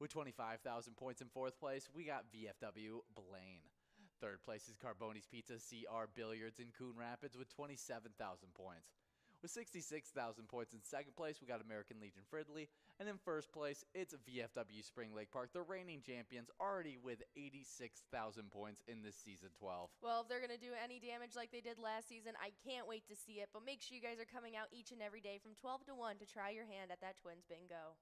With 25,000 points in 4th place, we got VFW Blaine. 3rd place is Carboni's Pizza CR Billiards in Coon Rapids with 27,000 points. With 66,000 points in 2nd place, we got American Legion Fridley. And in 1st place, it's VFW Spring Lake Park, the reigning champions, already with 86,000 points in this Season 12. Well, if they're going to do any damage like they did last season, I can't wait to see it. But make sure you guys are coming out each and every day from 12 to 1 to try your hand at that Twins Bingo.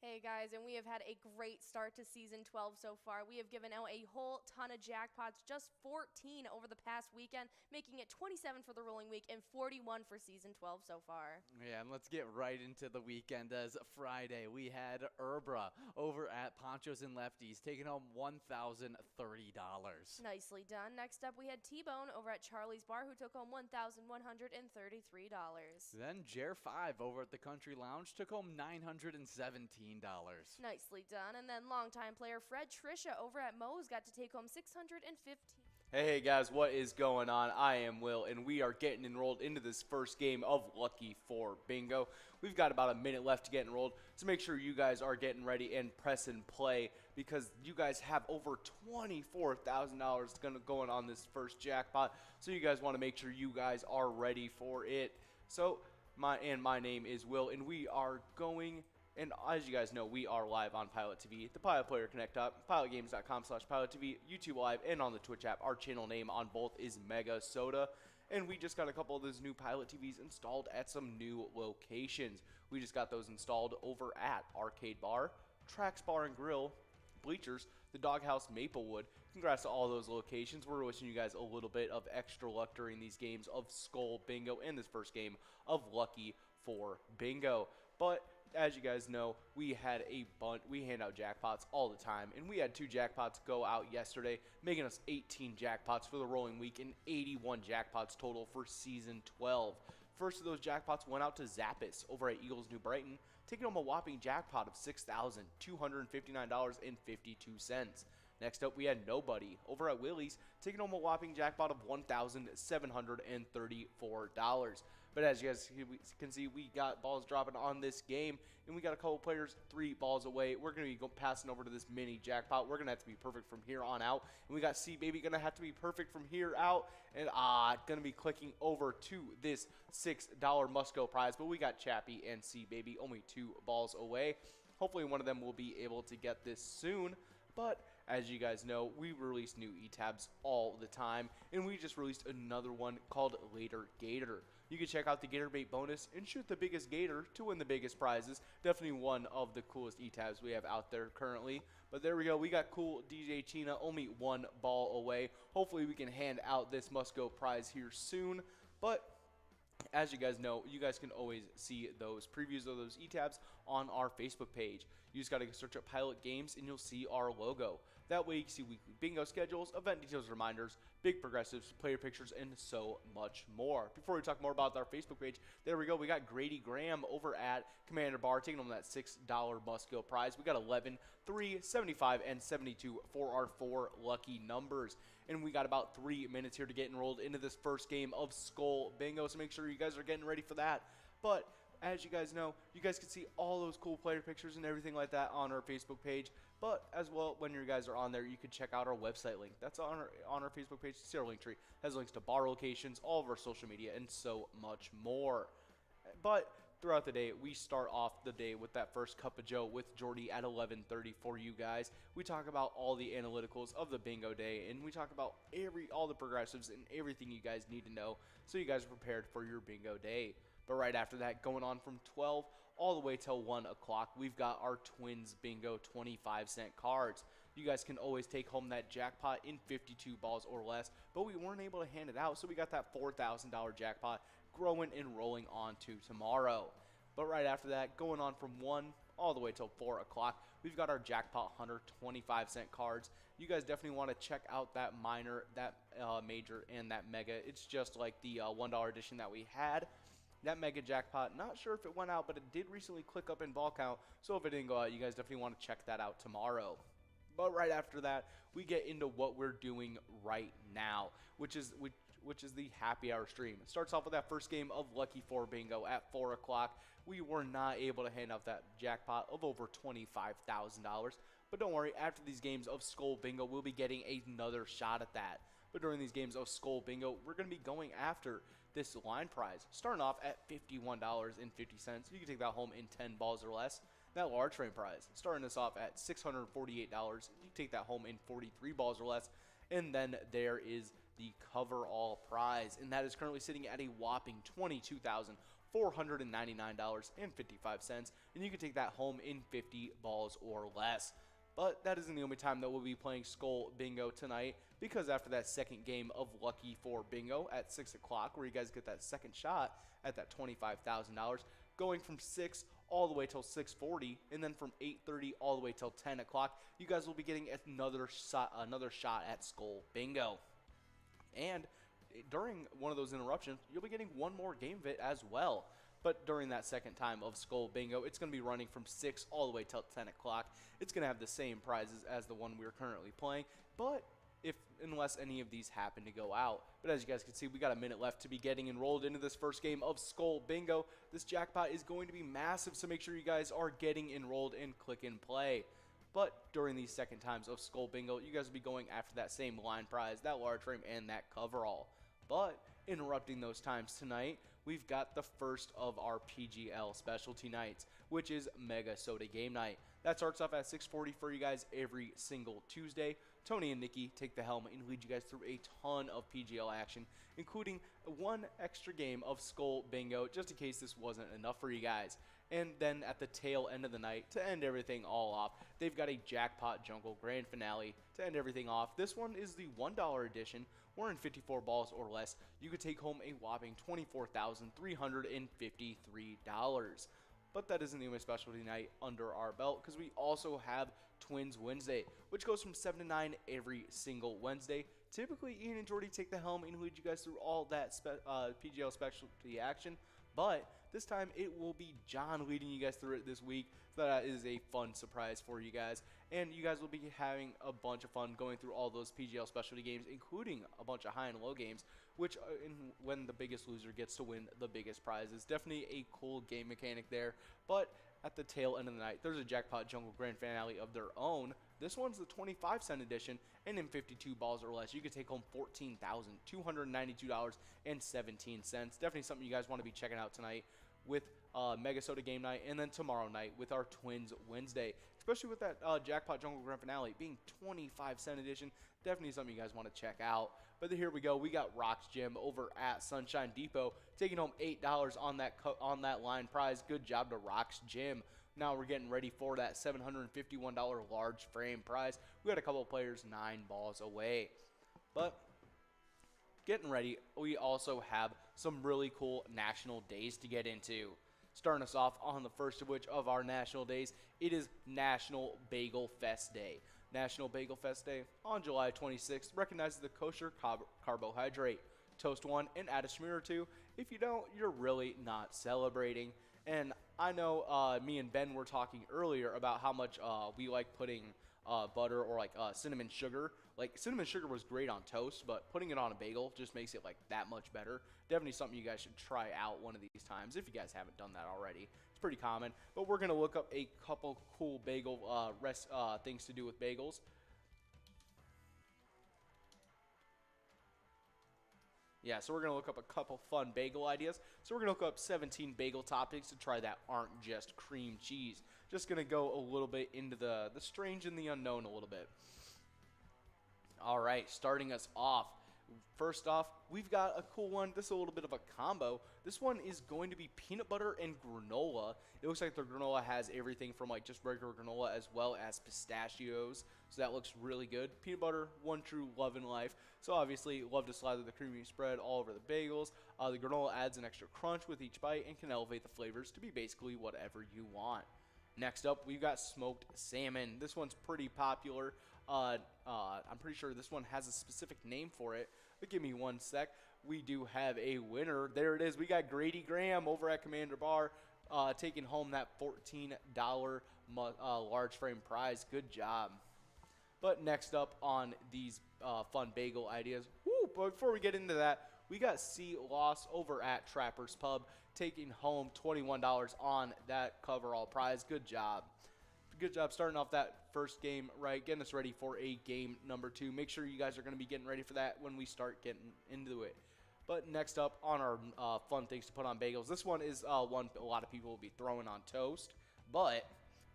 Hey guys, and we have had a great start to Season 12 so far. We have given out a whole ton of jackpots, just 14 over the past weekend, making it 27 for the rolling week and 41 for Season 12 so far. Yeah, and let's get right into the weekend. As Friday, we had Urbra over at Ponchos and Lefties, taking home $1,030. Nicely done. Next up, we had T-Bone over at Charlie's Bar, who took home $1,133. Then Jer 5 over at the Country Lounge took home $917. Nicely done. And then longtime player Fred Trisha over at Moe's got to take home $615. Hey guys, what is going on? I am Will, and we are getting enrolled into this first game of Lucky 4 Bingo. We've got about a minute left to get enrolled, so make sure you guys are getting ready and press and play, because you guys have over $24,000 going on this first jackpot, so you guys want to make sure you guys are ready for it. So, my name is Will, and we are going... And as you guys know, we are live on PilotTV, the Pilot Player Connect app, pilotgames.com/PilotTV, YouTube Live, and on the Twitch app. Our channel name on both is MegaSota. And we just got a couple of those new Pilot TVs installed at some new locations. We just got those installed over at Arcade Bar, Trax Bar and Grill, Bleachers, the Doghouse Maplewood. Congrats to all those locations. We're wishing you guys a little bit of extra luck during these games of Skull Bingo and this first game of Lucky 4 Bingo. But as you guys know, we hand out jackpots all the time, and we had 2 jackpots go out yesterday, making us 18 jackpots for the rolling week and 81 jackpots total for Season 12. First of those jackpots went out to Zappis over at Eagles New Brighton, taking home a whopping jackpot of $6,259.52. Next up, we had Nobody over at Willie's, taking home a whopping jackpot of $1,734. But as you guys can see, we got balls dropping on this game, and we got a couple players 3 balls away. We're going to be passing over to this mini jackpot. We're going to have to be perfect from here on out. And we got C-Baby going to have to be perfect from here out. And going to be clicking over to this $6 Musco prize. But we got Chappie and C-Baby only 2 balls away. Hopefully one of them will be able to get this soon. But As you guys know, we release new e-tabs all the time, and we just released another one called Later Gator. You can check out the Gator Bait bonus and shoot the biggest gator to win the biggest prizes. Definitely one of the coolest e-tabs we have out there currently. But there we go. We got cool DJ Tina only one ball away. Hopefully we can hand out this must-go prize here soon. But as you guys know, you guys can always see those previews of those e-tabs on our Facebook page. You just got to search up Pilot Games and you'll see our logo. That way you can see weekly bingo schedules, event details, reminders, big progressives, player pictures, and so much more. Before we talk more about our Facebook page, there we go. We got Grady Graham over at Commander Bar taking home that $6 must-go prize. We got 11, 3, 75, and 72 for our 4 lucky numbers. And we got about 3 minutes here to get enrolled into this first game of Skull Bingo, so make sure you guys are getting ready for that. But as you guys know, you guys can see all those cool player pictures and everything like that on our Facebook page. But as well, when you guys are on there, you can check out our website link. That's on our Facebook page. See our link tree. It has links to bar locations, all of our social media, and so much more. But throughout the day, we start off the day with that first Cup of Joe with Jordy at 11:30 for you guys. We talk about all the analyticals of the bingo day, and we talk about all the progressives and everything you guys need to know so you guys are prepared for your bingo day. But right after that, going on from 12 all the way till 1 o'clock, we've got our Twins Bingo 25-cent cards. You guys can always take home that jackpot in 52 balls or less, but we weren't able to hand it out, so we got that $4,000 jackpot growing and rolling on to tomorrow. But right after that, going on from 1 all the way till 4 o'clock, we've got our Jackpot Hunter 25-cent cards. You guys definitely want to check out that minor, that major, and that mega. It's just like the $1 edition that we had. That mega jackpot, not sure if it went out, but it did recently click up in ball count. So if it didn't go out, you guys definitely want to check that out tomorrow. But right after that, we get into what we're doing right now, which is the happy hour stream. It starts off with that first game of Lucky 4 Bingo at 4 o'clock. We were not able to hand out that jackpot of over $25,000. But don't worry, after these games of Skull Bingo, we'll be getting another shot at that. But during these games of Skull Bingo, we're going to be going after this line prize, starting off at $51.50. You can take that home in 10 balls or less. That large frame prize, starting us off at $648. You can take that home in 43 balls or less. And then there is the coverall prize, and that is currently sitting at a whopping $22,499.55. And you can take that home in 50 balls or less. But that isn't the only time that we'll be playing Skull Bingo tonight, because after that second game of Lucky 4 Bingo at 6 o'clock, where you guys get that second shot at that $25,000, going from 6 all the way till 6:40, and then from 8:30 all the way till 10 o'clock, you guys will be getting another shot at Skull Bingo. And during one of those interruptions, you'll be getting one more game of it as well. But during that second time of Skull Bingo, it's going to be running from 6 all the way till 10 o'clock. It's going to have the same prizes as the one we're currently playing, but unless any of these happen to go out. But as you guys can see, we got a minute left to be getting enrolled into this first game of Skull Bingo. This jackpot is going to be massive, so make sure you guys are getting enrolled and click and play. But during these second times of Skull Bingo, you guys will be going after that same line prize, that large frame, and that coverall. But interrupting those times tonight, we've got the first of our PGL specialty nights, which is MegaSota Game Night. That starts off at 6:40 for you guys every single Tuesday. Tony and Nikki take the helm and lead you guys through a ton of PGL action, including one extra game of Skull Bingo, just in case this wasn't enough for you guys. And then at the tail end of the night, to end everything all off, they've got a Jackpot Jungle Grand Finale to end everything off. This one is the $1 edition. We're in 54 balls or less. You could take home a whopping $24,353. But that isn't the only specialty night under our belt, because we also have TwinsWinsDay, which goes from 7 to 9 every single Wednesday. Typically, Ian and Jordy take the helm and lead you guys through all that PGL specialty action, but this time it will be John leading you guys through it this week. So that is a fun surprise for you guys, and you guys will be having a bunch of fun going through all those PGL specialty games, including a bunch of high and low games, which when the biggest loser gets to win the biggest prizes. Definitely a cool game mechanic there. But at the tail end of the night, there's a Jackpot Jungle Grand Finale of their own. This one's the 25-cent edition, and in 52 balls or less, you can take home $14,292.17. Definitely something you guys want to be checking out tonight. with MegaSota game night, and then tomorrow night with our Twins Wednesday. Especially with that Jackpot Jungle Grand Finale being 25-cent edition. Definitely something you guys want to check out. But here we go. We got Rock's Gym over at Sunshine Depot taking home $8 on that line prize. Good job to Rock's Gym. Now we're getting ready for that $751 large frame prize. We got a couple of players 9 balls away. But getting ready, we also have some really cool national days to get into. Starting us off on the first of which of our national days, it is National Bagel Fest Day. National Bagel Fest Day on July 26th recognizes the kosher carbohydrate. Toast one and add a schmear or two. If you don't, you're really not celebrating. And I know me and Ben were talking earlier about how much we like putting butter or like cinnamon sugar. Like cinnamon sugar was great on toast, but putting it on a bagel just makes it like that much better. Definitely something you guys should try out one of these times if you guys haven't done that already. It's pretty common, but we're gonna look up a couple cool bagel things to do with bagels. Yeah, so we're going to look up a couple fun bagel ideas. So we're going to look up 17 bagel toppings to try that aren't just cream cheese. Just going to go a little bit into the strange and the unknown a little bit. All right, starting us off. First off, we've got a cool one. This is a little bit of a combo. This one is going to be peanut butter and granola. It looks like the granola has everything from like just regular granola as well as pistachios. So that looks really good. Peanut butter, one true love in life. So obviously, love to slather the creamy spread all over the bagels. The granola adds an extra crunch with each bite and can elevate the flavors to be basically whatever you want. Next up, we've got smoked salmon. This one's pretty popular. I'm pretty sure this one has a specific name for it, but give me one sec. We do have a winner. There it is. We got Grady Graham over at Commander Bar taking home that $14 large frame prize. Good job. But next up on these fun bagel ideas, but before we get into that, we got C. Loss over at Trapper's Pub taking home $21 on that coverall prize. Good job. Good job starting off that first game right, getting us ready for a game number 2. Make sure you guys are going to be getting ready for that when we start getting into it. But next up on our fun things to put on bagels, this one is one a lot of people will be throwing on toast, but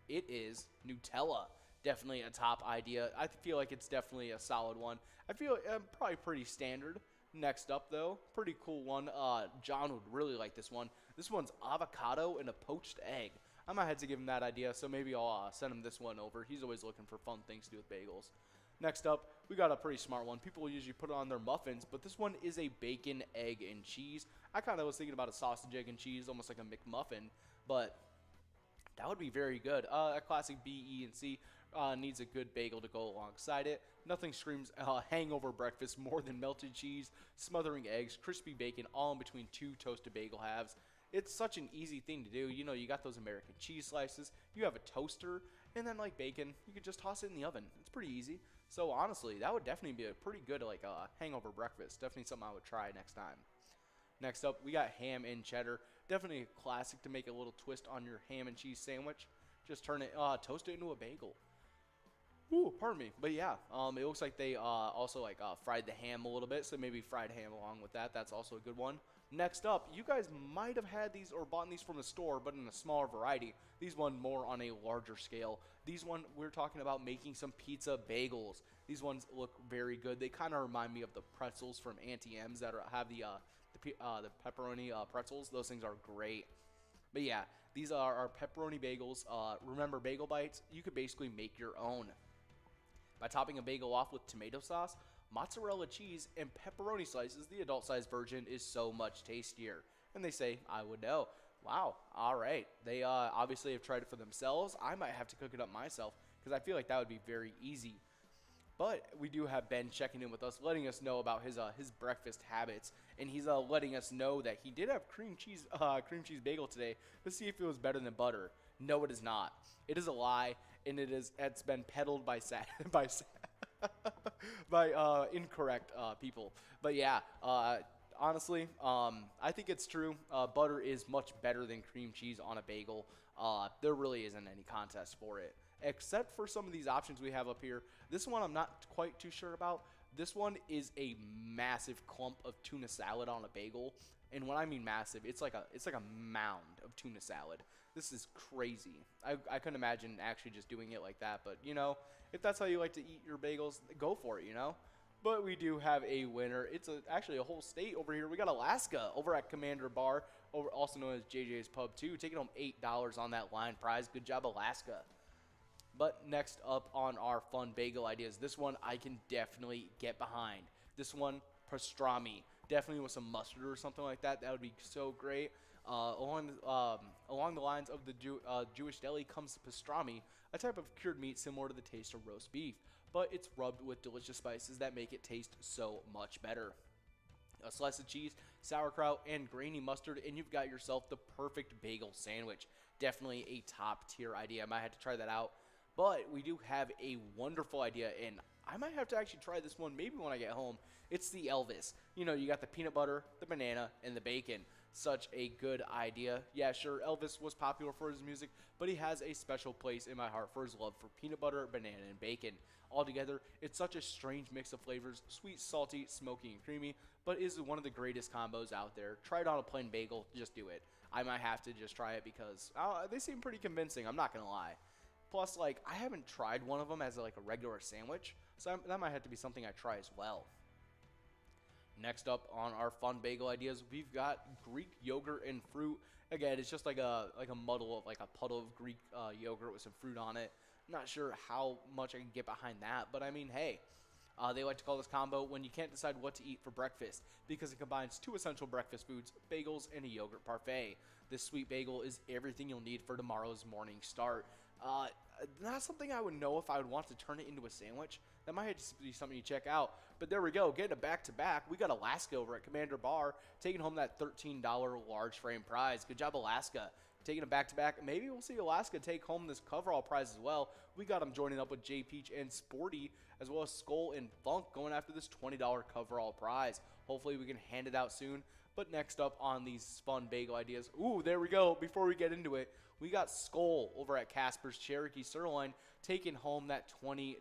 it is Nutella. Definitely a top idea. I feel like it's definitely a solid one. I feel probably pretty standard. Next up, though, pretty cool one. John would really like this one. This one's avocado and a poached egg. I might have to give him that idea, so maybe I'll send him this one over. He's always looking for fun things to do with bagels. Next up, we got a pretty smart one. People usually put it on their muffins, but this one is a bacon, egg, and cheese. I kind of was thinking about a sausage, egg, and cheese, almost like a McMuffin, but that would be very good. A classic B, E, and C needs a good bagel to go alongside it. Nothing screams hangover breakfast more than melted cheese, smothering eggs, crispy bacon, all in between 2 toasted bagel halves. It's such an easy thing to do. You know, you got those American cheese slices, you have a toaster, and then like bacon, you could just toss it in the oven. It's pretty easy. So honestly, that would definitely be a pretty good like hangover breakfast. Definitely something I would try next time. Next up, we got ham and cheddar. Definitely a classic to make a little twist on your ham and cheese sandwich. Just turn it, toast it into a bagel. Ooh, pardon me. But yeah, it looks like they also like fried the ham a little bit, so maybe fried ham along with that. That's also a good one. Next up, you guys might have had these or bought these from the store, but in a smaller variety. These one more on a larger scale. These one, we're talking about making some pizza bagels. These ones look very good. They kind of remind me of the pretzels from Auntie M's that have the pepperoni pretzels. Those things are great. But yeah, these are our pepperoni bagels. Remember, bagel bites, you could basically make your own. By topping a bagel off with tomato sauce, mozzarella cheese, and pepperoni slices, the adult-sized version is so much tastier. And they say, I would know. Wow, all right. They obviously have tried it for themselves. I might have to cook it up myself because I feel like that would be very easy. But we do have Ben checking in with us, letting us know about his breakfast habits, and he's letting us know that he did have cream cheese bagel today to see if it was better than butter. No, it is not. It is a lie, and it's been peddled by incorrect people. But yeah, honestly, I think it's true. Butter is much better than cream cheese on a bagel. There really isn't any contest for it, except for some of these options we have up here. This one I'm not quite too sure about, this one is a massive clump of tuna salad on a bagel. And when I mean massive, it's like a mound of tuna salad. This is crazy. I couldn't imagine actually just doing it like that. But, you know, if that's how you like to eat your bagels, go for it, you know. But we do have a winner. It's actually a whole state over here. We got Alaska over at Commander Bar, also known as JJ's Pub 2, taking home $8 on that line prize. Good job, Alaska. But next up on our fun bagel ideas, this one I can definitely get behind. This one, pastrami. Definitely with some mustard or something like that. That would be so great. Along the lines of the Jewish deli comes pastrami, a type of cured meat similar to the taste of roast beef, but it's rubbed with delicious spices that make it taste so much better. A slice of cheese, sauerkraut, and grainy mustard, and you've got yourself the perfect bagel sandwich. Definitely a top tier idea. I might have to try that out. But we do have a wonderful idea, and I might have to actually try this one maybe when I get home. It's the Elvis. You know, you got the peanut butter, the banana, and the bacon. Such a good idea. Yeah, sure, Elvis was popular for his music, but he has a special place in my heart for his love for peanut butter, banana, and bacon. Altogether, it's such a strange mix of flavors, sweet, salty, smoky, and creamy, but is one of the greatest combos out there. Try it on a plain bagel, just do it. I might have to just try it because they seem pretty convincing, I'm not going to lie. Plus, like, I haven't tried one of them as like a regular sandwich, so that might have to be something I try as well. Next up on our fun bagel ideas, we've got Greek yogurt and fruit. Again, it's just like a muddle of like a puddle of Greek yogurt with some fruit on it. Not sure how much I can get behind that, but I mean, hey, they like to call this combo when you can't decide what to eat for breakfast because it combines two essential breakfast foods, bagels and a yogurt parfait. This sweet bagel is everything you'll need for tomorrow's morning start. Not something I would know if I would want to turn it into a sandwich. That might just be something you check out. But there we go, getting a back-to-back. We got Alaska over at Commander Bar, taking home that $13 large frame prize. Good job, Alaska. Taking a back-to-back. Maybe we'll see Alaska take home this coverall prize as well. We got them joining up with J Peach and Sporty, as well as Skull and Funk going after this $20 coverall prize. Hopefully we can hand it out soon. But next up on these fun bagel ideas, ooh, there we go. Before we get into it, we got Skull over at Casper's Cherokee Sirloin taking home that $20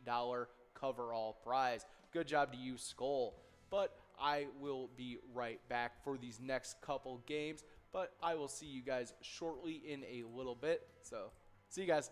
coverall prize. Good job to you, Skull. But I will be right back for these next couple games. But I will see you guys shortly in a little bit. So, see you guys.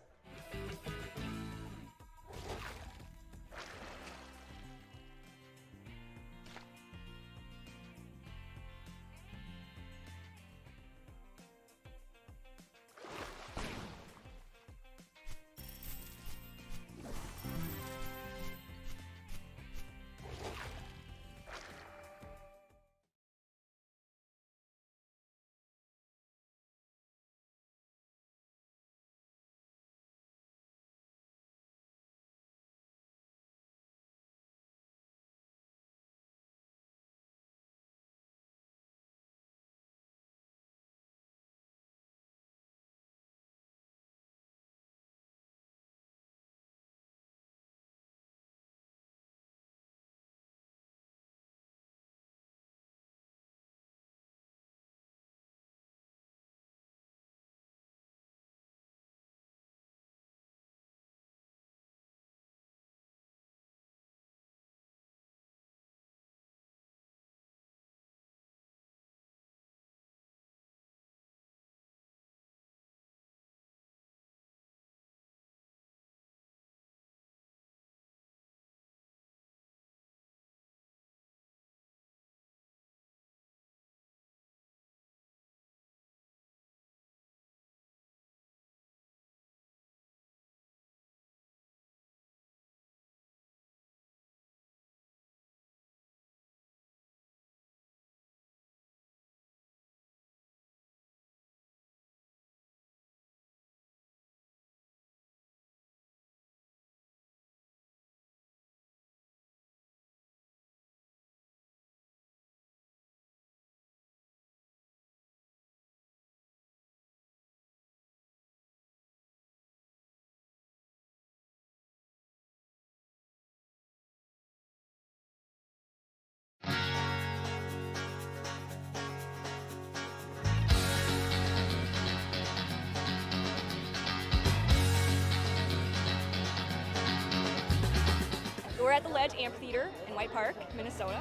we're at the Ledge Amphitheater in White Park, Minnesota.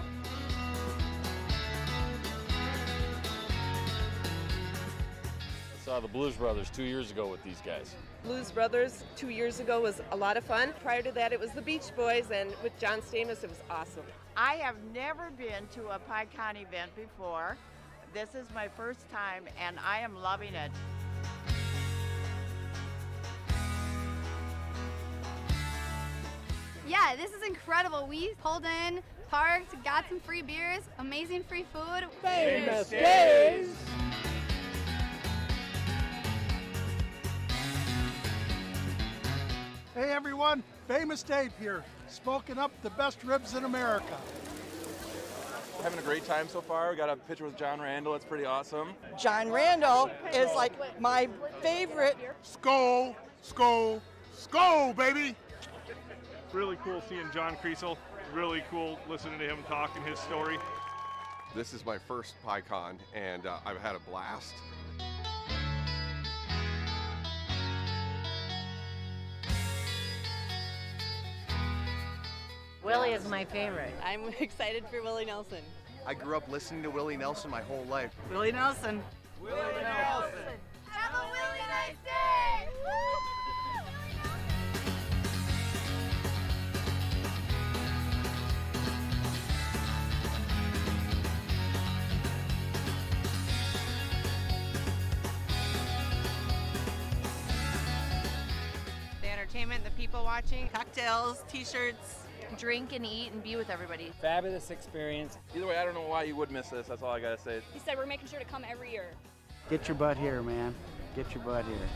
I saw the Blues Brothers 2 years ago with these guys. Blues Brothers 2 years ago was a lot of fun. Prior to that, it was the Beach Boys, and with John Stamos, it was awesome. I have never been to a PyCon event before. This is my first time, and I am loving it. Yeah, this is incredible. We pulled in, parked, got some free beers, amazing free food. Famous days! Hey everyone, Famous Dave here, smoking up the best ribs in America. Having a great time so far. We got a picture with John Randall. It's pretty awesome. John Randall is like my favorite. Skol, skol, skol, baby! Really cool seeing John Kriesel. Really cool listening to him talk and his story. This is my first PyCon, and I've had a blast. Willie is my favorite. I'm excited for Willie Nelson. I grew up listening to Willie Nelson my whole life. Willie Nelson. Willie Nelson. Have a really nice day! The entertainment, the people watching, cocktails, t-shirts. Drink and eat and be with everybody. Fabulous experience. Either way, I don't know why you would miss this. That's all I gotta say. He said we're making sure to come every year. Get your butt here, man. Get your butt here.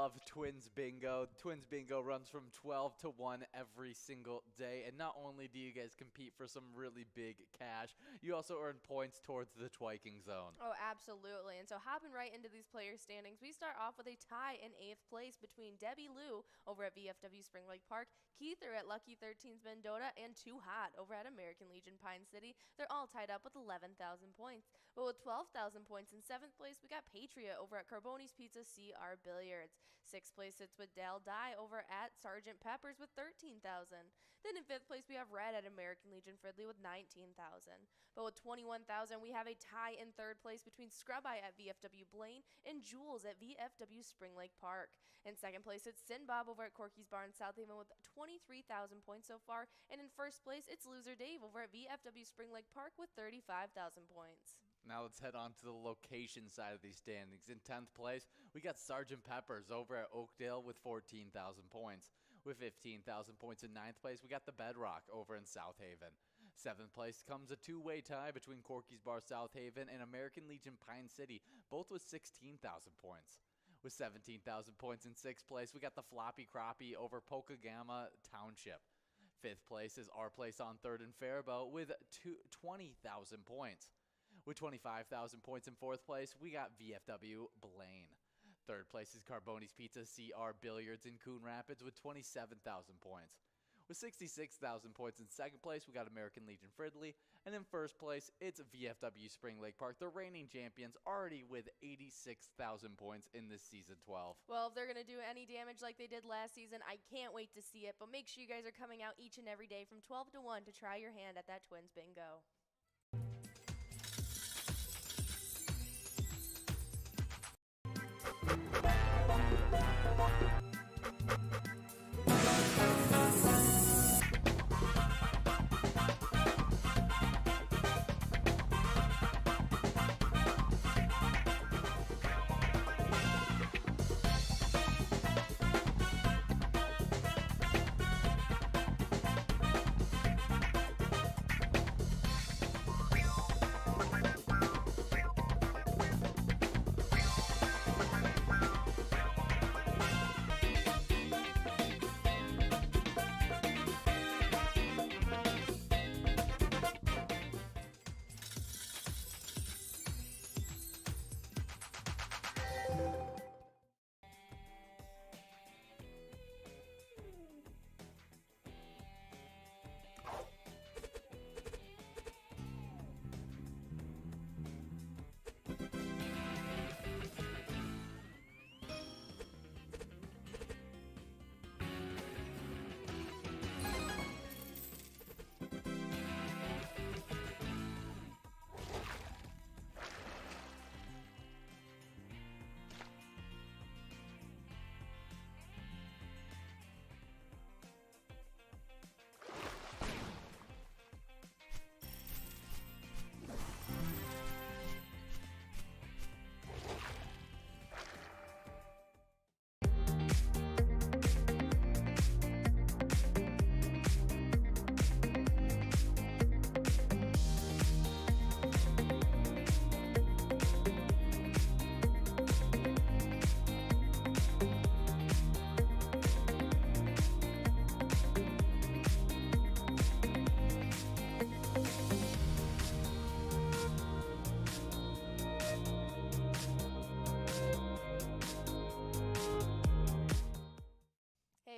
love TwinsBingo. TwinsBingo runs from 12 to 1 every single day. And not only do you guys compete for some really big cash, you also earn points towards the twiking zone. Oh, absolutely. And so hopping right into these player standings, we start off with a tie in 8th place between Debbie Lou over at VFW Spring Lake Park, Keither at Lucky 13's Mendota, and Too Hot over at American Legion Pine City. They're all tied up with 11,000 points. But with 12,000 points in 7th place, we got Patriot over at Carboni's Pizza CR Billiards. 6th place sits with Dal Dye over at Sergeant Pepper's with 13,000. Then in 5th place, we have Red at American Legion Fridley with 19,000. But with 21,000, we have a tie in 3rd place between Scrub Eye at VFW Blaine and Jules at VFW Spring Lake Park. In 2nd place, it's Sin Bob over at Corky's Bar in South Haven with 23,000 points so far. And in 1st place, it's Loser Dave over at VFW Spring Lake Park with 35,000 points. Now let's head on to the location side of these standings. In 10th place, we got Sergeant Pepper's over at Oakdale with 14,000 points. With 15,000 points in 9th place, we got the Bedrock over in South Haven. 7th place comes a two-way tie between Corky's Bar South Haven and American Legion Pine City, both with 16,000 points. With 17,000 points in 6th place, we got the Floppy Crappie over Pokagama Township. 5th place is our place on 3rd and Faribault with 20,000 points. With 25,000 points in 4th place, we got VFW Blaine. 3rd place is Carboni's Pizza CR Billiards in Coon Rapids with 27,000 points. With 66,000 points in 2nd place, we got American Legion Fridley. And in 1st place, it's VFW Spring Lake Park, the reigning champions, already with 86,000 points in this season 12. Well, if they're going to do any damage like they did last season, I can't wait to see it. But make sure you guys are coming out each and every day from 12 to 1 to try your hand at that TwinsBingo.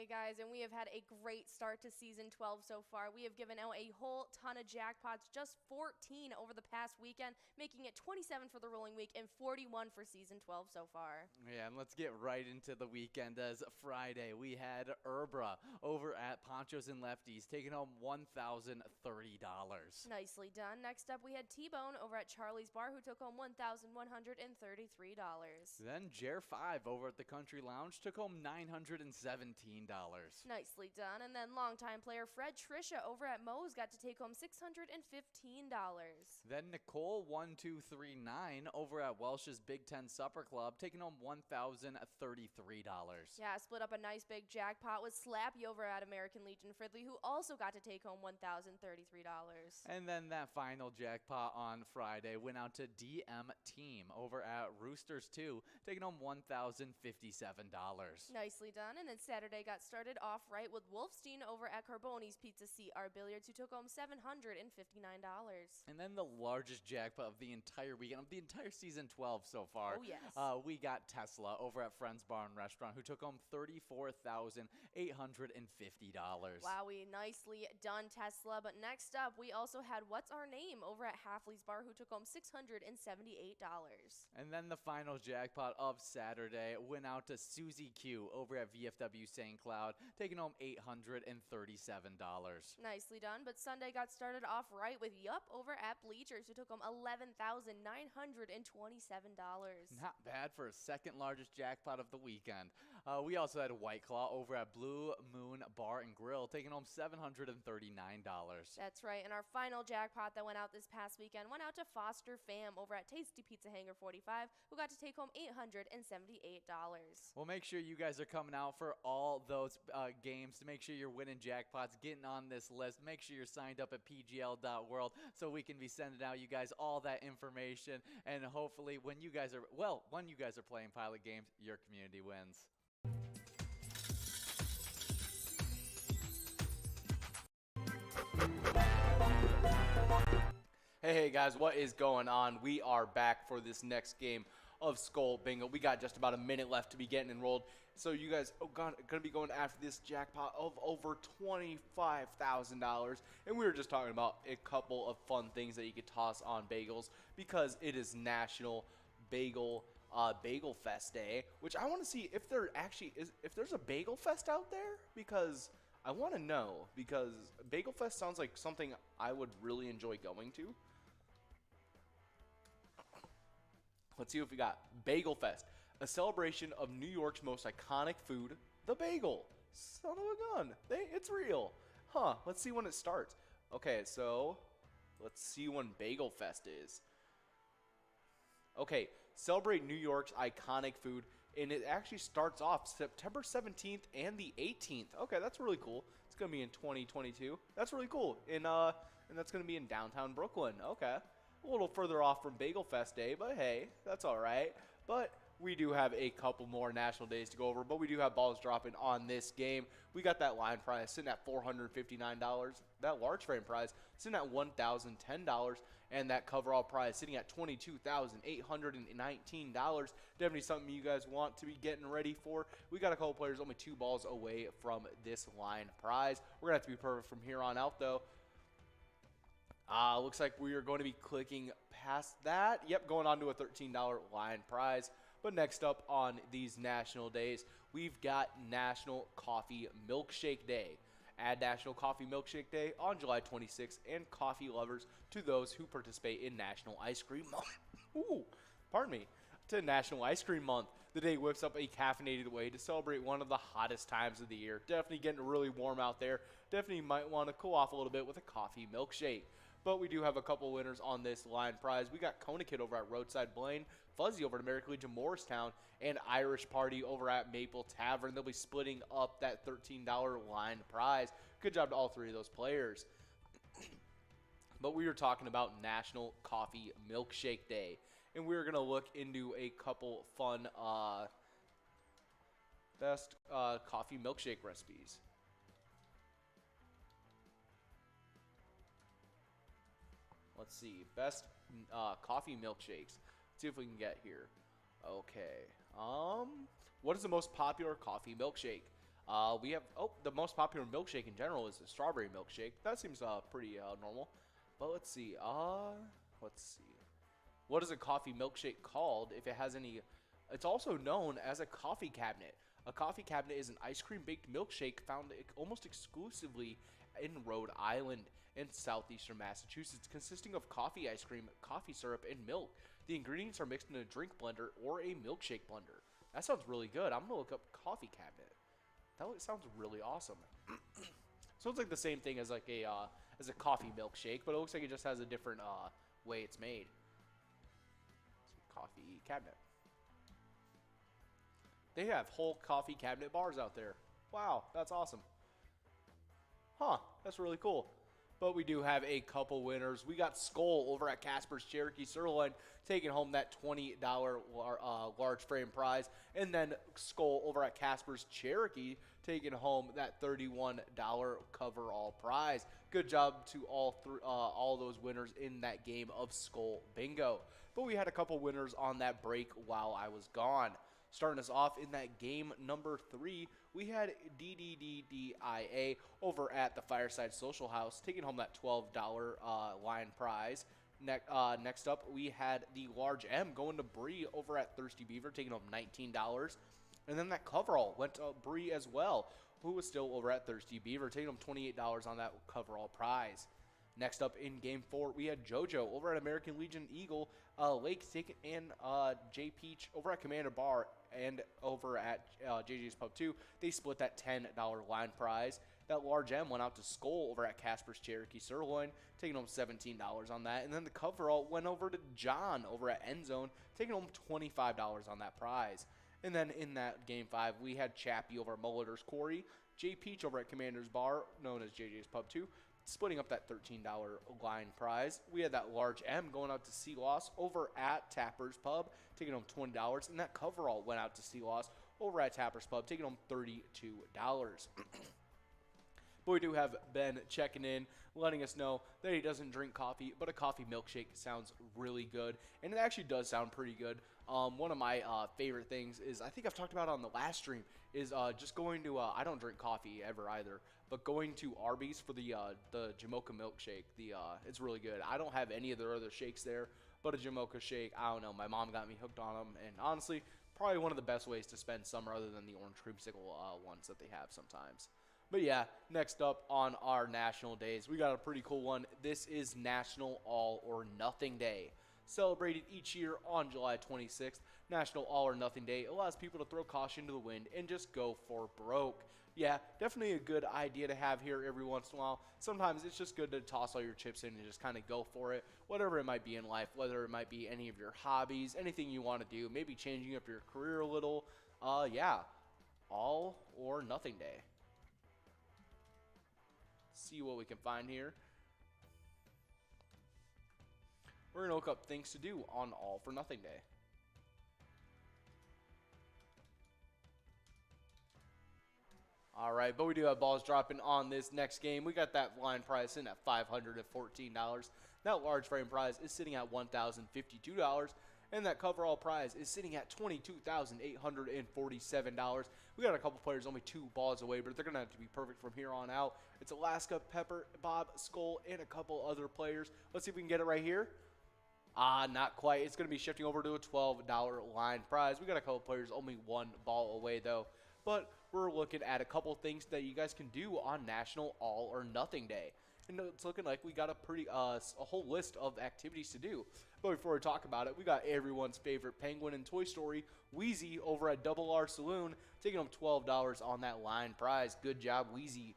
Guys, and we have had a great start to season 12 so far. We have given out a whole ton of jackpots, just 14 over the past weekend, making it 27 for the rolling week and 41 for season 12 so far. Yeah, and let's get right into the weekend. As Friday, we had Urbra over at Ponchos and Lefties taking home $1,030. Nicely done. Next up, we had T-Bone over at Charlie's Bar, who took home $1,133. Then Jer 5 over at the Country Lounge took home $917. Nicely done. And then longtime player Fred Trisha over at Moe's got to take home $615. Then Nicole 1239 over at Welsh's Big Ten Supper Club taking home $1,033. Yeah, split up a nice big jackpot with Slappy over at American Legion Fridley, who also got to take home $1,033. And then that final jackpot on Friday went out to DM Team over at Roosters 2, taking home $1,057. Nicely done. And then Saturday got started off right with Wolfstein over at Carboni's Pizza CR Billiards, who took home $759. And then the largest jackpot of the entire weekend, of the entire season 12 so far. Oh, yes. We got Tesla over at Friends Bar and Restaurant, who took home $34,850. Wowie, nicely done, Tesla. But next up, we also had What's Our Name over at Halfley's Bar, who took home $678. And then the final jackpot of Saturday went out to Susie Q over at VFW St. Cloud, taking home $837. Nicely done. But Sunday got started off right with Yup over at Bleachers, who took home $11,927. Not bad for a second largest jackpot of the weekend. We also had White Claw over at Blue Moon Bar and Grill, taking home $739. That's right. And our final jackpot that went out this past weekend went out to Foster Fam over at Tasty Pizza Hangar 45, who got to take home $878. Well, make sure you guys are coming out for all those games to make sure you're winning jackpots, getting on this list. Make sure you're signed up at pgl.world so we can be sending out you guys all that information. And hopefully when you guys are playing Pilot games, your community wins. Hey guys, what is going on? We are back for this next game of Skull Bingo. We got just about a minute left to be getting enrolled. So you guys are going to be going after this jackpot of over $25,000. And we were just talking about a couple of fun things that you could toss on bagels because it is National Bagel Fest Day, which I want to see if there actually is, if there's a Bagel Fest out there, because I want to know, because Bagel Fest sounds like something I would really enjoy going to. Let's see what we got. Bagel Fest, a celebration of New York's most iconic food, the bagel. Son of a gun. It's real. Huh, let's see when it starts. Okay, so let's see when Bagel Fest is. Okay, celebrate New York's iconic food, and it actually starts off September 17th and the 18th. Okay, that's really cool. It's going to be in 2022. That's really cool. And that's going to be in downtown Brooklyn. Okay. A little further off from Bagel Fest Day, but hey, that's all right. But we do have a couple more national days to go over, but we do have balls dropping on this game. We got that line prize sitting at $459. That large frame prize sitting at $1,010. And that coverall prize sitting at $22,819. Definitely something you guys want to be getting ready for. We got a couple players only 2 balls away from this line prize. We're going to have to be perfect from here on out, though. Looks like we are going to be clicking past that. Yep, going on to a $13 line prize. But next up on these national days, we've got National Coffee Milkshake Day. Add National Coffee Milkshake Day on July 26th, and coffee lovers to those who participate in National Ice Cream Month. Ooh, pardon me. To National Ice Cream Month. The day whips up a caffeinated way to celebrate one of the hottest times of the year. Definitely getting really warm out there. Definitely might want to cool off a little bit with a coffee milkshake. But we do have a couple winners on this line prize. We got Kona Kid over at Roadside Blaine, Fuzzy over at American Legion Morristown, and Irish Party over at Maple Tavern. They'll be splitting up that $13 line prize. Good job to all 3 of those players. But we were talking about National Coffee Milkshake Day. And we're going to look into a couple fun best coffee milkshake recipes. Let's see. Best coffee milkshakes. Let's see if we can get here. Okay. What is the most popular coffee milkshake? We have, the most popular milkshake in general is the strawberry milkshake. That seems pretty normal. But let's see. What is a coffee milkshake called if it has any? It's also known as a coffee cabinet. A coffee cabinet is an ice cream baked milkshake found almost exclusively in Rhode Island and southeastern Massachusetts, consisting of coffee ice cream, coffee syrup, and milk. The ingredients are mixed in a drink blender or a milkshake blender. That sounds really good. I'm going to look up coffee cabinet. sounds really awesome. So it's like the same thing as like as a coffee milkshake, but it looks like it just has a different way it's made. Coffee cabinet. They have whole coffee cabinet bars out there. Wow, that's awesome. Huh, that's really cool. But we do have a couple winners. We got Skull over at Casper's Cherokee Sirloin taking home that $20 large frame prize. And then Skull over at Casper's Cherokee taking home that $31 coverall prize. Good job to all those winners in that game of Skull Bingo. But we had a couple winners on that break while I was gone. Starting us off in that game number 3, we had DDDDIA over at the Fireside Social House taking home that $12 line prize. Next up, we had the Large M going to Bree over at Thirsty Beaver taking home $19. And then that coverall went to Bree as well, who was still over at Thirsty Beaver taking home $28 on that coverall prize. Next up in Game 4, we had JoJo over at American Legion Eagle, Lake Ticket, and J Peach over at Commander Bar and over at JJ's Pub 2. They split that $10 line prize. That Large M went out to Skull over at Casper's Cherokee Sirloin, taking home $17 on that. And then the coverall went over to John over at Endzone, taking home $25 on that prize. And then in that Game 5, we had Chappie over at Molitor's Quarry, J Peach over at Commander's Bar, known as JJ's Pub 2, splitting up that $13 line prize. We had that Large M going out to Sea Loss over at Tapper's Pub, taking home $20. And that coverall went out to Sea Loss over at Tapper's Pub, taking home $32. But we do have Ben checking in, letting us know that he doesn't drink coffee, but a coffee milkshake sounds really good. And it actually does sound pretty good. One of my favorite things is, I think I've talked about it on the last stream, is just going to, I don't drink coffee ever either, but going to Arby's for the Jamocha milkshake. It's really good. I don't have any of their other shakes there, but a Jamocha shake, I don't know, my mom got me hooked on them, and honestly, probably one of the best ways to spend summer other than the orange creamsicle ones that they have sometimes. But yeah, next up on our national days, we got a pretty cool one. This is National All or Nothing Day. Celebrated each year on July 26th, National All or Nothing Day allows people to throw caution to the wind and just go for broke. Yeah, definitely a good idea to have here every once in a while. Sometimes it's just good to toss all your chips in and just kind of go for it, whatever it might be in life, whether it might be any of your hobbies, anything you want to do, maybe changing up your career a little. Yeah, All or Nothing Day. See what we can find here. We're going to look up things to do on All for Nothing Day. All right, but we do have balls dropping on this next game. We got that line prize in at $514. That large frame prize is sitting at $1,052. And that coverall prize is sitting at $22,847. We got a couple players only 2 balls away, but they're going to have to be perfect from here on out. It's Alaska, Pepper, Bob, Skull, and a couple other players. Let's see if we can get it right here. Not quite. It's going to be shifting over to a $12 line prize. We got a couple players only 1 ball away, though. But we're looking at a couple things that you guys can do on National All or Nothing Day. And it's looking like we got a pretty a whole list of activities to do. But before we talk about it, we got everyone's favorite penguin in Toy Story, Wheezy, over at Double R Saloon, taking home $12 on that line prize. Good job, Wheezy.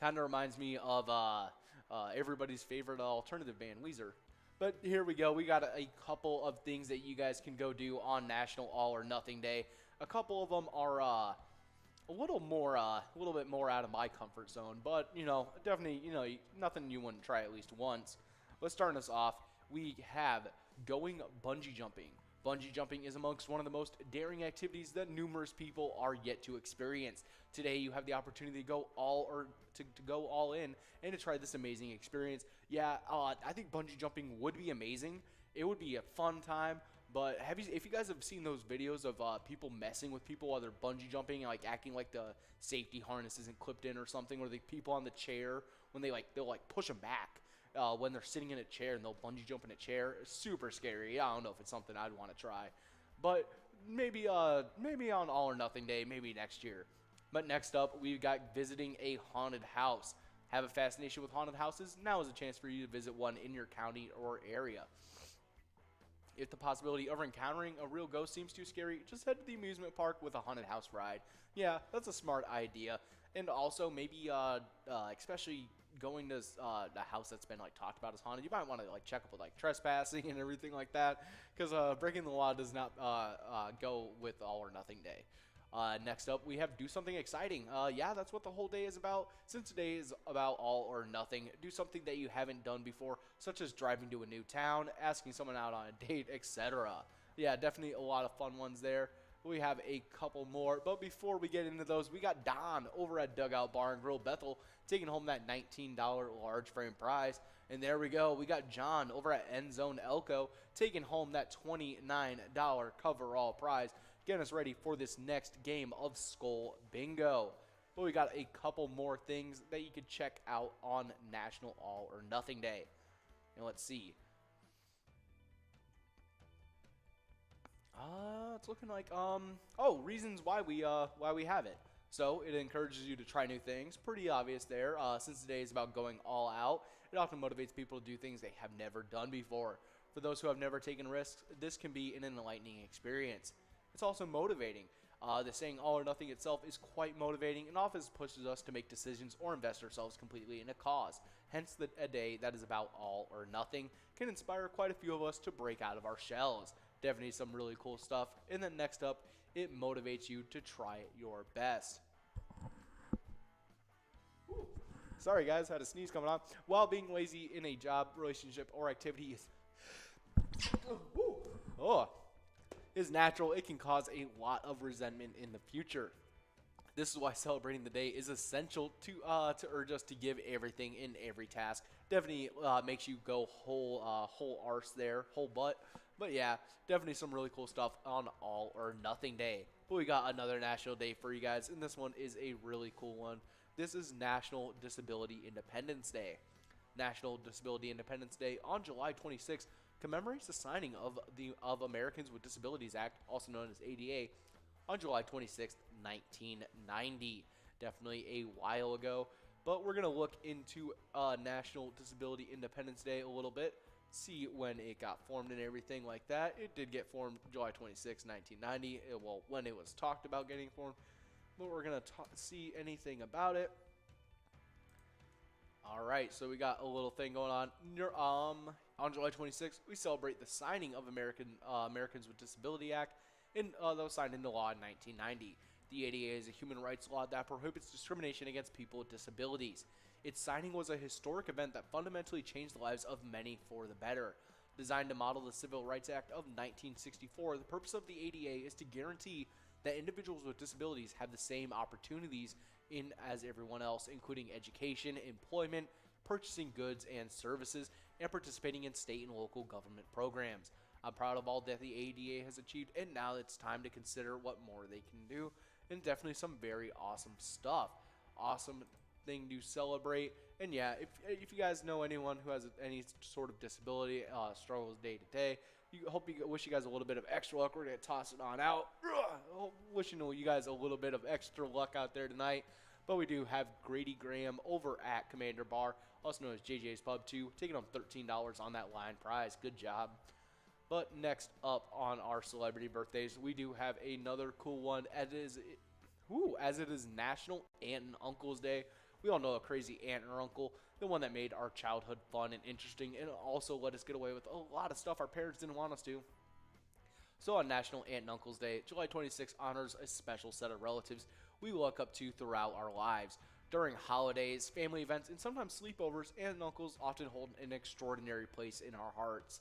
Kind of reminds me of everybody's favorite alternative band, Weezer. But here we go. We got a couple of things that you guys can go do on National All or Nothing Day. A couple of them are a little bit more out of my comfort zone, but definitely, nothing you wouldn't try at least once. Let's start us off. We have going bungee jumping. Bungee jumping is amongst one of the most daring activities that numerous people are yet to experience. Today, you have the opportunity to go all in and to try this amazing experience. Yeah, I think bungee jumping would be amazing. It would be a fun time. But if you guys have seen those videos of people messing with people while they're bungee jumping, like acting like the safety harness isn't clipped in or something, or the people on the chair when they'll push them back when they're sitting in a chair and they'll bungee jump in a chair, it's super scary. I don't know if it's something I'd want to try, but maybe on All or Nothing Day, maybe next year. But next up, we've got visiting a haunted house. Have a fascination with haunted houses? Now is a chance for you to visit one in your county or area. If the possibility of encountering a real ghost seems too scary, just head to the amusement park with a haunted house ride. Yeah, that's a smart idea. And also maybe, especially going to the house that's been like talked about as haunted, you might want to like check up with like trespassing and everything like that, because breaking the law does not go with All or Nothing Day. Next up, we have do something exciting. Yeah, that's what the whole day is about. Since today is about all or nothing, do something that you haven't done before, such as driving to a new town, asking someone out on a date, etc. Yeah, definitely a lot of fun ones there. We have a couple more, but before we get into those, we got Don over at Dugout Bar and Grill Bethel taking home that $19 large frame prize. And there we go, we got John over at End Zone Elko taking home that $29 coverall prize, getting us ready for this next game of Skull Bingo. But we got a couple more things that you could check out on National All or Nothing Day. And let's see. It's looking like reasons why we have it. So it encourages you to try new things. Pretty obvious there. Since today is about going all out, it often motivates people to do things they have never done before. For those who have never taken risks, this can be an enlightening experience. It's also motivating. The saying all or nothing itself is quite motivating and often pushes us to make decisions or invest ourselves completely in a cause. Hence, a day that is about all or nothing can inspire quite a few of us to break out of our shells. Definitely some really cool stuff. And then next up, it motivates you to try your best. Ooh. Sorry guys, had a sneeze coming on. While being lazy in a job, relationship, or activity is natural, it can cause a lot of resentment in the future. This is why celebrating the day is essential to urge us to give everything in every task. Definitely makes you go whole arse there, whole butt. But yeah, definitely some really cool stuff on All or Nothing Day. But we got another national day for you guys, and this one is a really cool one. This is National Disability Independence Day. National Disability Independence Day on July 26th commemorates the signing of the Americans with Disabilities Act, also known as ADA, on July 26th, 1990. Definitely a while ago. But we're going to look into National Disability Independence Day a little bit, see when it got formed and everything like that. It did get formed July 26, 1990, well, when it was talked about getting formed, but we're going to see anything about it. All right, so we got a little thing going on. On July 26th, we celebrate the signing of Americans with Disability Act, and that was signed into law in 1990. The ADA is a human rights law that prohibits discrimination against people with disabilities. Its signing was a historic event that fundamentally changed the lives of many for the better. Designed to model the Civil Rights Act of 1964, the purpose of the ADA is to guarantee that individuals with disabilities have the same opportunities as everyone else, including education, employment, purchasing goods and services, and participating in state and local government programs. I'm proud of all that the ADA has achieved, and now it's time to consider what more they can do, and definitely some very awesome stuff. Awesome thing to celebrate. And yeah, if you guys know anyone who has any sort of disability, struggles day to day, wish you guys a little bit of extra luck. We're gonna toss it on out. Wishing you guys a little bit of extra luck out there tonight. But we do have Grady Graham over at Commander Bar, also known as JJ's Pub 2, taking home $13 on that line prize. Good job. But next up on our celebrity birthdays, we do have another cool one, as it is National Aunt and Uncle's Day. We all know a crazy aunt or uncle, the one that made our childhood fun and interesting, and also let us get away with a lot of stuff our parents didn't want us to. So on National Aunt and Uncle's Day, July 26th honors a special set of relatives we look up to throughout our lives. During holidays, family events, and sometimes sleepovers, aunt and uncles often hold an extraordinary place in our hearts.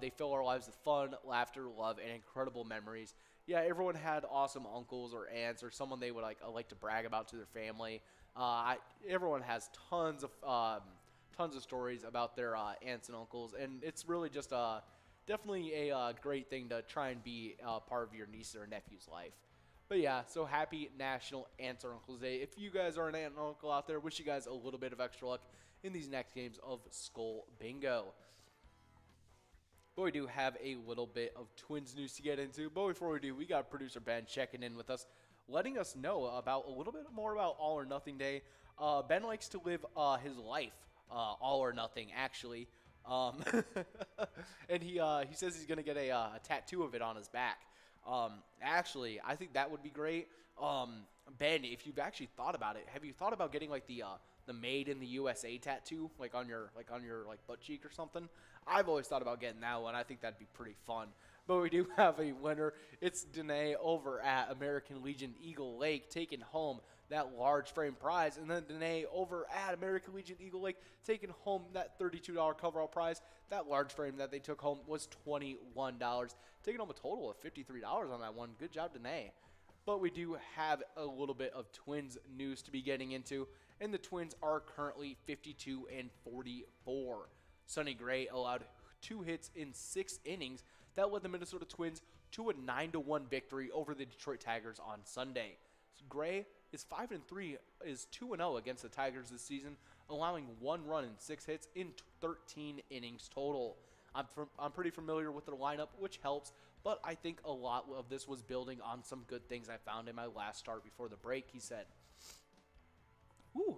They fill our lives with fun, laughter, love, and incredible memories. Yeah, everyone had awesome uncles or aunts or someone they would like to brag about to their family. Everyone has tons of stories about their aunts and uncles, and it's really just definitely a great thing to try and be part of your niece or nephew's life. But yeah, so happy National Aunts or Uncles Day. If you guys are an aunt and uncle out there, wish you guys a little bit of extra luck in these next games of Skull Bingo. But we do have a little bit of Twins news to get into. But before we do, we got producer Ben checking in with us, letting us know about a little bit more about All or Nothing Day. Ben likes to live his life all or nothing, actually. And he says he's gonna get a tattoo of it on his back. Actually, I think that would be great. Ben, if you've actually thought about it, have you thought about getting like the Made in the USA tattoo, like on your butt cheek or something? I've always thought about getting that one. I think that'd be pretty fun. But we do have a winner. It's Danae over at American Legion Eagle Lake taking home that large frame prize. And then Danae over at American Legion Eagle Lake taking home that $32 coverall prize. That large frame that they took home was $21. Taking home a total of $53 on that one. Good job, Danae. But we do have a little bit of Twins news to be getting into. And the Twins are currently 52-44. Sonny Gray allowed 2 hits in 6 innings. That led the Minnesota Twins to a 9-1 victory over the Detroit Tigers on Sunday. Gray is 5-3, is 2-0 against the Tigers this season, allowing 1 run and 6 hits in 13 innings total. I'm pretty familiar with the lineup, which helps, but I think a lot of this was building on some good things I found in my last start before the break, he said.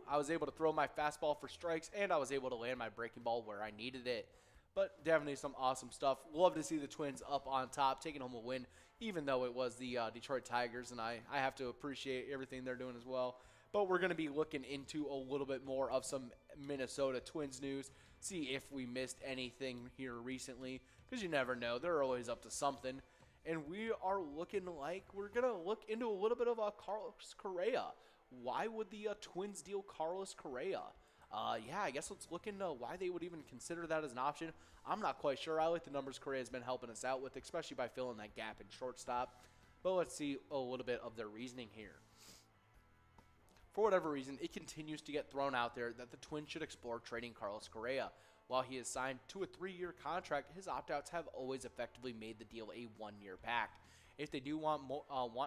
I was able to throw my fastball for strikes, and I was able to land my breaking ball where I needed it. But definitely some awesome stuff. Love to see the Twins up on top, taking home a win, even though it was the Detroit Tigers, and I have to appreciate everything they're doing as well. But we're going to be looking into a little bit more of some Minnesota Twins news, see if we missed anything here recently, because you never know. They're always up to something. And we are looking like we're going to look into a little bit of Carlos Correa. Why would the Twins deal Carlos Correa? Yeah, I guess let's look into why they would even consider that as an option. I'm not quite sure. I like the numbers Correa's been helping us out with, especially by filling that gap in shortstop. But let's see a little bit of their reasoning here. For whatever reason, it continues to get thrown out there that the Twins should explore trading Carlos Correa. While he is signed to a 3-year contract, his opt-outs have always effectively made the deal a 1-year pact. If they do want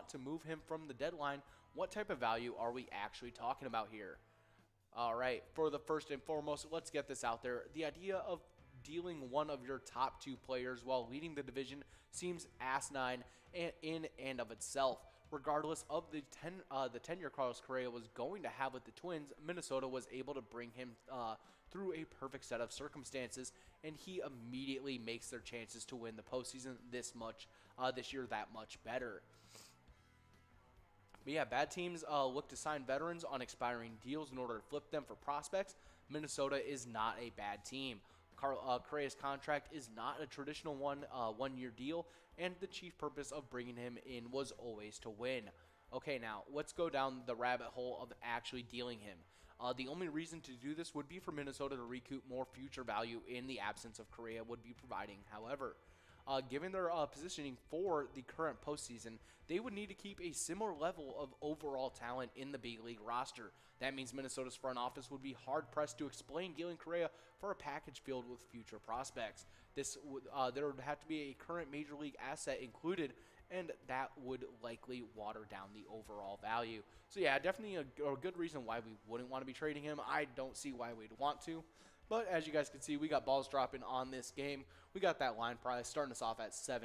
to move him from the deadline, what type of value are we actually talking about here? All right, for the first and foremost, let's get this out there. The idea of dealing one of your top 2 players while leading the division seems asinine in and of itself. Regardless of the tenure Carlos Correa was going to have with the Twins, Minnesota was able to bring him through a perfect set of circumstances, and he immediately makes their chances to win the postseason this year that much better. But yeah, bad teams look to sign veterans on expiring deals in order to flip them for prospects. Minnesota is not a bad team. Correa's contract is not a traditional one-year deal, and the chief purpose of bringing him in was always to win. Okay, now let's go down the rabbit hole of actually dealing him. The only reason to do this would be for Minnesota to recoup more future value in the absence of Correa would be providing. However, given their positioning for the current postseason, they would need to keep a similar level of overall talent in the big league roster. That means Minnesota's front office would be hard-pressed to explain dealing Correa for a package filled with future prospects. There would have to be a current major league asset included, and that would likely water down the overall value. So yeah, definitely a good reason why we wouldn't want to be trading him. I don't see why we'd want to. But as you guys can see, we got balls dropping on this game. We got that line prize starting us off at $7.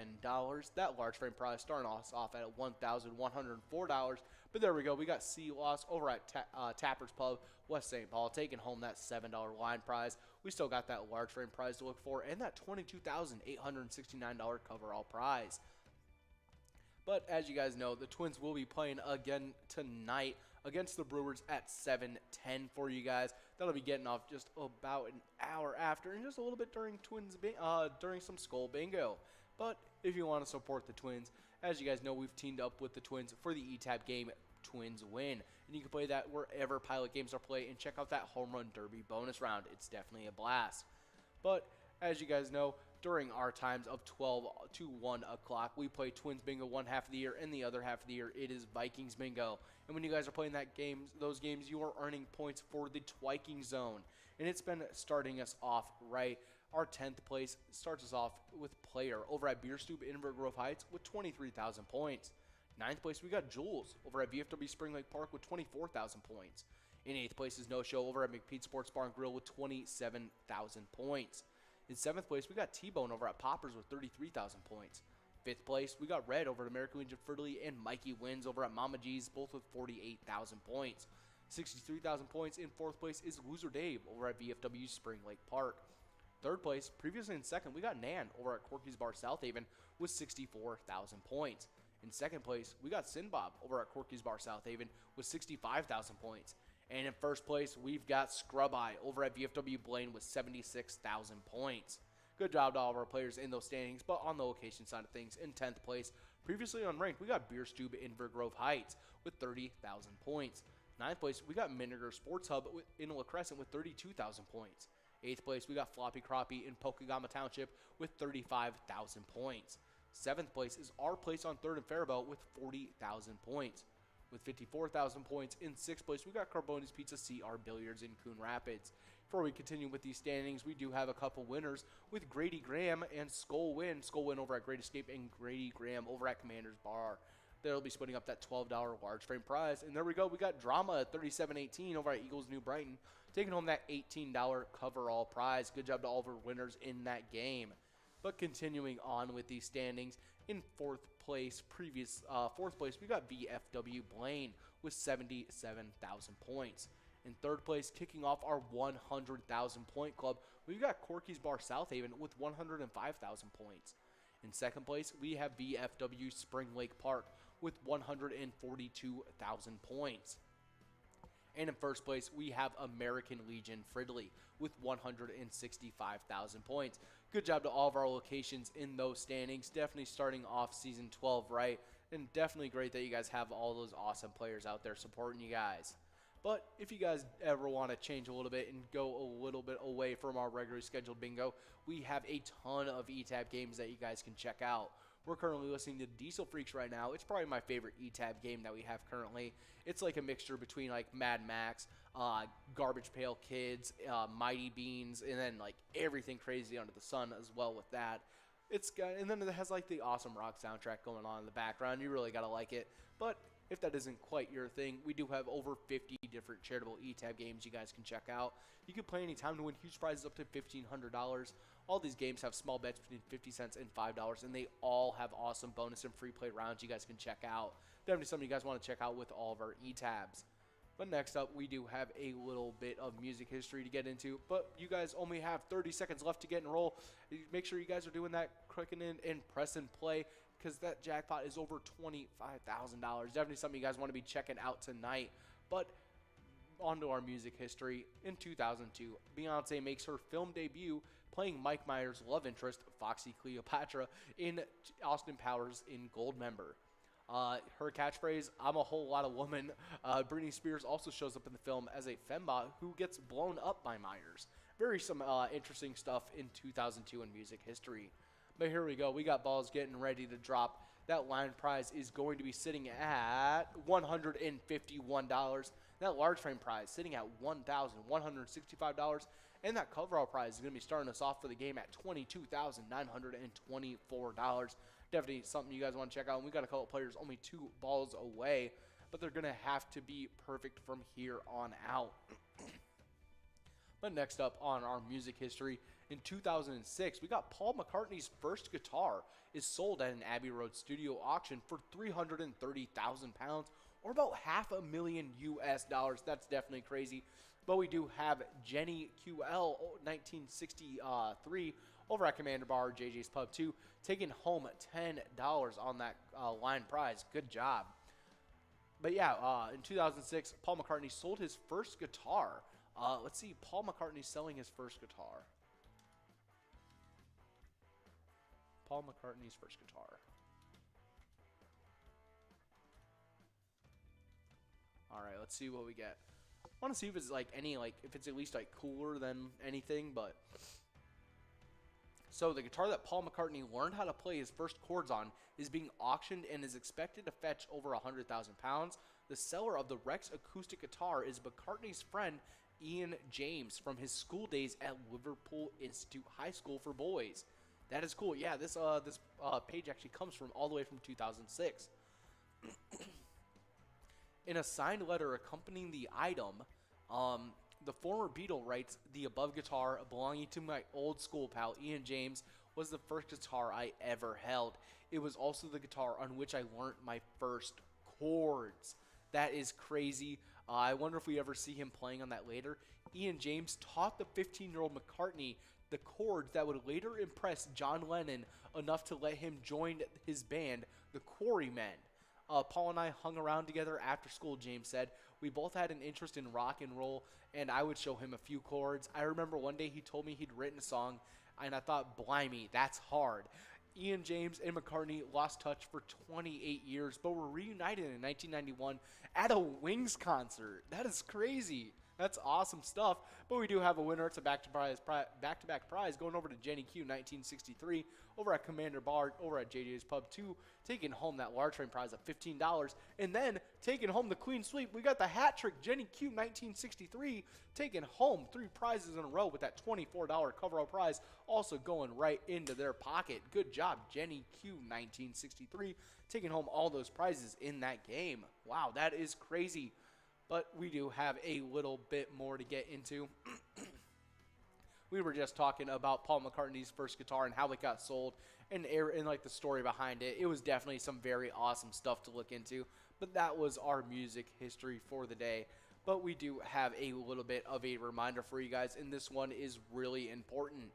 That large frame prize starting us off at $1,104. But there we go. We got C-Loss over at Tapper's Pub, West St. Paul, taking home that $7 line prize. We still got that large frame prize to look for and that $22,869 coverall prize. But as you guys know, the Twins will be playing again tonight against the Brewers at 7:10 for you guys. That'll be getting off just about an hour after, and just a little bit during during some Skull Bingo. But if you want to support the Twins, as you guys know, we've teamed up with the Twins for the ETAP game Twins Win, and you can play that wherever Pilot games are played, and check out that Home Run Derby bonus round. It's definitely a blast. But as you guys know, during our times of 12 to 1 o'clock, we play Twins Bingo one half of the year, and the other half of the year, it is Vikings Bingo. And when you guys are playing those games, you are earning points for the Twiking Zone. And it's been starting us off right. Our 10th place starts us off with Player over at Beer Stoop Inver Grove Heights with 23,000 points. 9th place, we got Jules over at VFW Spring Lake Park with 24,000 points. In 8th place is No Show over at McPete Sports Bar and Grill with 27,000 points. In 7th place, we got T-Bone over at Poppers with 33,000 points. 5th place, we got Red over at American Legion Fertility and Mikey Wins over at Mama G's, both with 48,000 points. 63,000 points in 4th place is Loser Dave over at VFW Spring Lake Park. Third place, previously in second, we got Nan over at Corky's Bar South Haven with 64,000 points. In second place, we got Sinbob over at Corky's Bar South Haven with 65,000 points. And in first place, we've got Scrub Eye over at VFW Blaine with 76,000 points. Good job to all of our players in those standings, but on the location side of things, in 10th place, previously unranked, we got Beer Stube in Vergrove Heights with 30,000 points. 9th place, we got Miniger Sports Hub in La Crescent with 32,000 points. 8th place, we got Floppy Crappie in Pokegama Township with 35,000 points. 7th place is our place on 3rd and Faribault with 40,000 points. With 54,000 points in 6th place, we got Carboni's Pizza CR Billiards in Coon Rapids. Before we continue with these standings, we do have a couple winners with Grady Graham and Skull Win. Skull Win over at Great Escape and Grady Graham over at Commander's Bar. They'll be splitting up that $12 large frame prize. And there we go. We got Drama at 3718 over at Eagles New Brighton, taking home that $18 coverall prize. Good job to all of our winners in that game. But continuing on with these standings, in fourth place, we got VFW Blaine with 77,000 points. In third place, kicking off our 100,000 point club, we've got Corky's Bar South Haven with 105,000 points. In second place, we have VFW Spring Lake Park with 142,000 points. And in first place, we have American Legion Fridley with 165,000 points. Good job to all of our locations in those standings. Definitely starting off season 12 right. And definitely great that you guys have all those awesome players out there supporting you guys. But if you guys ever want to change a little bit and go a little bit away from our regularly scheduled bingo, we have a ton of ETAB games that you guys can check out. We're currently listening to Diesel Freaks right now. It's probably my favorite ETAB game that we have currently. It's like a mixture between like Mad Max, Garbage Pail Kids, Mighty Beans, and then like everything crazy under the sun as well with that. And then it has like the awesome rock soundtrack going on in the background. You really gotta like it. But if that isn't quite your thing, we do have over 50 different charitable ETAB games you guys can check out. You can play anytime to win huge prizes up to $1,500. All these games have small bets between 50 cents and $5, and they all have awesome bonus and free play rounds you guys can check out. Definitely something you guys want to check out with all of our ETABs. But next up, we do have a little bit of music history to get into, but you guys only have 30 seconds left to get enrolled. Make sure you guys are doing that, clicking in and pressing play, because that jackpot is over $25,000. Definitely something you guys want to be checking out tonight. But onto our music history. In 2002, Beyonce makes her film debut playing Mike Myers' love interest, Foxy Cleopatra, in Austin Powers in Goldmember. Her catchphrase, "I'm a whole lot of woman." Britney Spears also shows up in the film as a fembot who gets blown up by Myers. Some interesting stuff in 2002 in music history. But here we go. We got balls getting ready to drop. That line prize is going to be sitting at $151. That large frame prize sitting at $1,165. And that coverall prize is going to be starting us off for the game at $22,924. Definitely something you guys want to check out. And we got a couple players only 2 balls away, but they're going to have to be perfect from here on out. But next up on our music history, in 2006, we got Paul McCartney's first guitar is sold at an Abbey Road studio auction for £330,000, or about $500,000 US. That's definitely crazy. But we do have Jenny QL 1963 over at Commander Bar JJ's Pub 2, taking home $10 on that line prize. Good job. But yeah, in 2006, Paul McCartney sold his first guitar. Let's see, Paul McCartney selling his first guitar. Paul McCartney's first guitar. All right, let's see what we get. I want to see if it's like if it's at least like cooler than anything, but. So the guitar that Paul McCartney learned how to play his first chords on is being auctioned and is expected to fetch over £100,000. The seller of the Rex acoustic guitar is McCartney's friend Ian James from his school days at Liverpool Institute High School for Boys. That is cool. Yeah, this page actually comes from all the way from 2006. In a signed letter accompanying the item, the former Beatle writes, "The above guitar, belonging to my old school pal Ian James, was the first guitar I ever held. It was also the guitar on which I learned my first chords." That is crazy. I wonder if we ever see him playing on that later. Ian James taught the 15-year-old McCartney the chords that would later impress John Lennon enough to let him join his band, the Quarrymen. Paul and I hung around together after school, James said. We both had an interest in rock and roll, and I would show him a few chords. I remember one day he told me he'd written a song, and I thought, blimey, that's hard. Ian James and McCartney lost touch for 28 years, but were reunited in 1991 at a Wings concert. That is crazy. That's awesome stuff. But we do have a winner. It's a back-to-back prize going over to Jenny Q 1963 over at Commander Bard over at JJ's Pub 2, taking home that large frame prize of $15. And then taking home the Queen Sweep, we got the hat trick Jenny Q 1963 taking home 3 prizes in a row with that $24 cover-up prize also going right into their pocket. Good job, Jenny Q 1963, taking home all those prizes in that game. Wow, that is crazy. But we do have a little bit more to get into. We were just talking about Paul McCartney's first guitar and how it got sold and like the story behind it. It was definitely some very awesome stuff to look into. But that was our music history for the day. But we do have a little bit of a reminder for you guys, and this one is really important.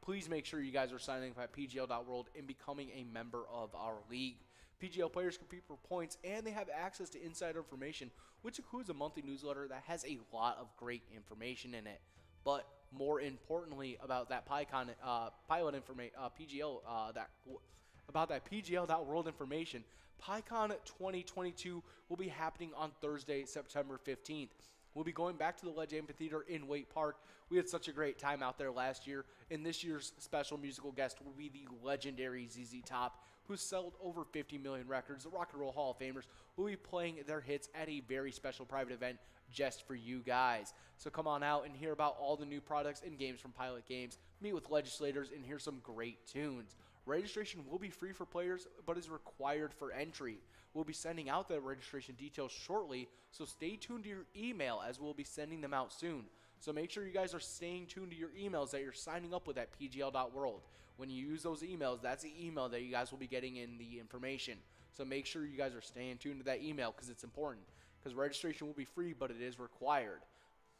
Please make sure you guys are signing up at PGL.world and becoming a member of our league. PGL players compete for points, and they have access to insider information, which includes a monthly newsletter that has a lot of great information in it. But more importantly, about that PGL.world information, PyCon 2022 will be happening on Thursday, September 15th. We'll be going back to the Ledge Amphitheater in Waite Park. We had such a great time out there last year, and this year's special musical guest will be the legendary ZZ Top, who sold over 50 million records. The Rock and Roll Hall of Famers will be playing their hits at a very special private event just for you guys. So come on out and hear about all the new products and games from Pilot Games, meet with legislators, and hear some great tunes. Registration will be free for players, but is required for entry. We'll be sending out the registration details shortly, so stay tuned to your email as we'll be sending them out soon. So make sure you guys are staying tuned to your emails that you're signing up with at PGL.world. When you use those emails, that's the email that you guys will be getting in the information. So make sure you guys are staying tuned to that email because it's important. Because registration will be free, but it is required.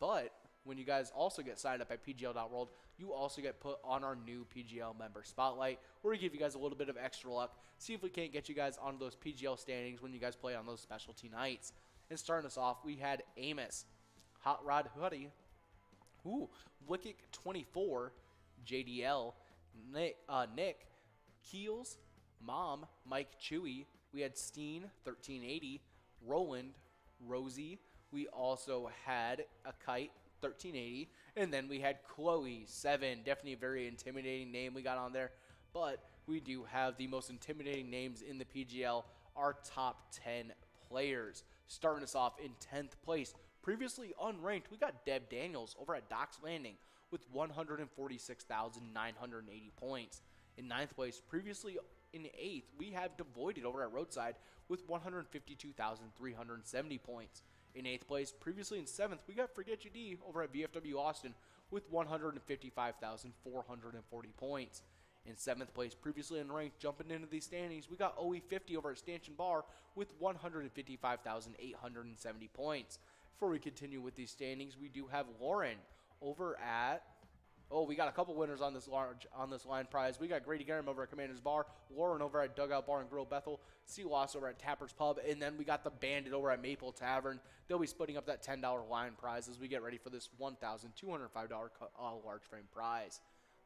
But when you guys also get signed up at PGL.world, you also get put on our new PGL member spotlight, where we give you guys a little bit of extra luck. See if we can't get you guys on those PGL standings when you guys play on those specialty nights. And starting us off, we had Amos, Hot Rod Hoodie, Wicked 24, JDL, Nick, Keels, Mom, Mike Chewy. We had Steen, 1380, Roland, Rosie. We also had a Kite, 1380, and then we had Chloe, 7. Definitely a very intimidating name we got on there, but we do have the most intimidating names in the PGL, our top 10 players. Starting us off in 10th place, previously unranked, we got Deb Daniels over at Docks Landing with 146,980 points. In 9th place, previously in 8th, we have Devoided over at Roadside with 152,370 points. In 8th place, previously in 7th, we got Forget You D over at VFW Austin with 155,440 points. In 7th place, previously unranked, jumping into these standings, we got OE50 over at Stanchion Bar with 155,870 points. Before we continue with these standings, we do have Lauren over at... we got a couple winners on this line prize. We got Grady Garum over at Commander's Bar, Lauren over at Dugout Bar and Grill Bethel, C. Loss over at Tapper's Pub, and then we got the Bandit over at Maple Tavern. They'll be splitting up that $10 line prize as we get ready for this $1,205 large frame prize.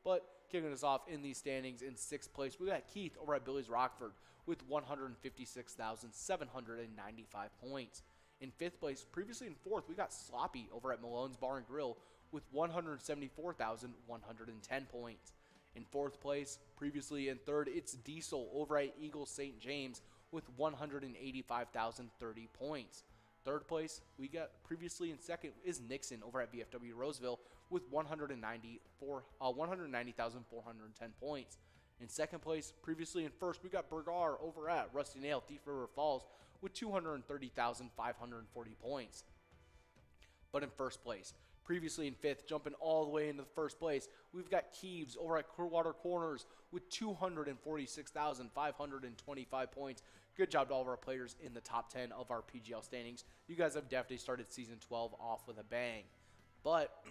But kicking us off in these standings in 6th place, we got Keith over at Billy's Rockford with 156,795 points. In 5th place, previously in 4th, we got Sloppy over at Malone's Bar and Grill with 174,110 points. In 4th place, previously in 3rd, it's Diesel over at Eagle St. James with 185,030 points. 3rd place, we got previously in 2nd is Nixon over at VFW Roseville with 190,410 points. In 2nd place, previously in 1st, we got Bergar over at Rusty Nail, Thief River Falls with 230,540 points. But in 1st place, previously in 5th, jumping all the way into the 1st place, we've got Keeves over at Clearwater Corners with 246,525 points. Good job to all of our players in the top 10 of our PGL standings. You guys have definitely started Season 12 off with a bang. But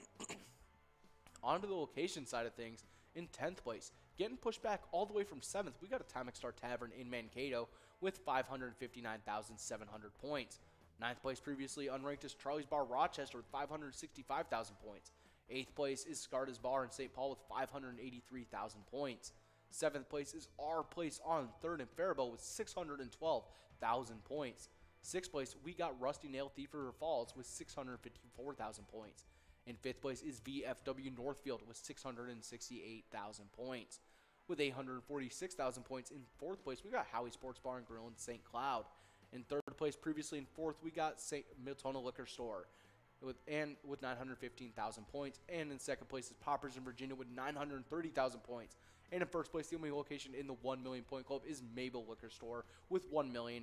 on to the location side of things, in 10th place, getting pushed back all the way from 7th, we got Atomic Star Tavern in Mankato with 559,700 points. 9th place previously unranked is Charlie's Bar Rochester with 565,000 points. 8th place is Scarta's Bar in St. Paul with 583,000 points. 7th place is our place on 3rd and Faribault with 612,000 points. 6th place, we got Rusty Nail Thief River Falls with 654,000 points. In 5th place is VFW Northfield with 668,000 points. With 846,000 points in 4th place, we got Howie Sports Bar and Grill in St. Cloud. In 3rd place, previously in 4th, we got St. Miltona Liquor Store with 915,000 points. And in 2nd place is Poppers in Virginia with 930,000 points. And in 1st place, the only location in the 1 million point club is Mabel Liquor Store with 1,108,000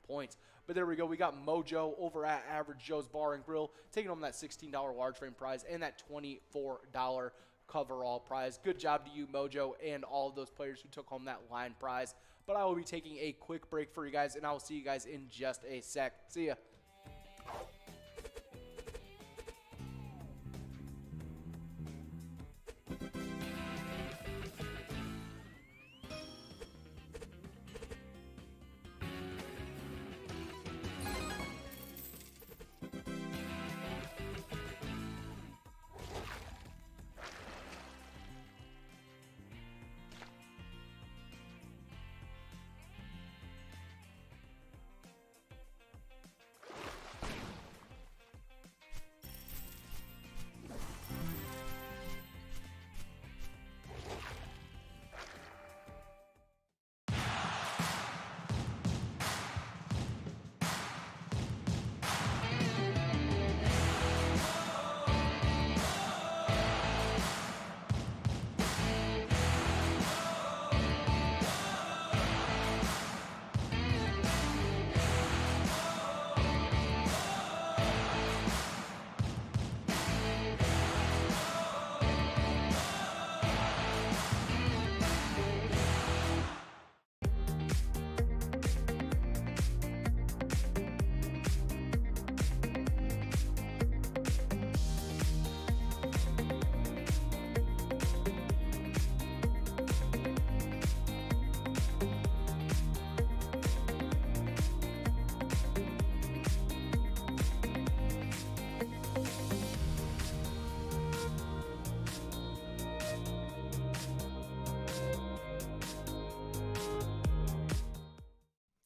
points. But there we go. We got Mojo over at Average Joe's Bar and Grill taking home that $16 large frame prize and that $24 coverall prize. Good job to you, Mojo, and all of those players who took home that line prize. But I will be taking a quick break for you guys, and I will see you guys in just a sec. See ya.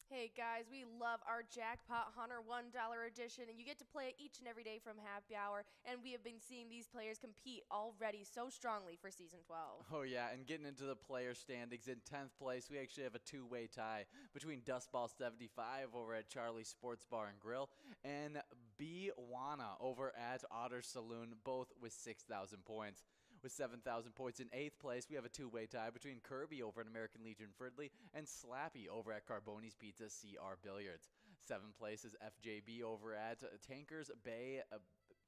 Hey guys, we love our Jackpot Hunter $1 edition, and you get to play it each and every day from happy hour, and we have been seeing these players compete already so strongly for Season 12. Oh yeah, and getting into the player standings, in 10th place, we actually have a two-way tie between Dustball75 over at Charlie's Sports Bar and Grill and B. Wana over at Otter Saloon, both with 6,000 points. With 7,000 points in 8th place, we have a two-way tie between Kirby over at American Legion Fridley and Slappy over at Carboni's Pizza CR Billiards. 7th place is FJB over at Tankers Bay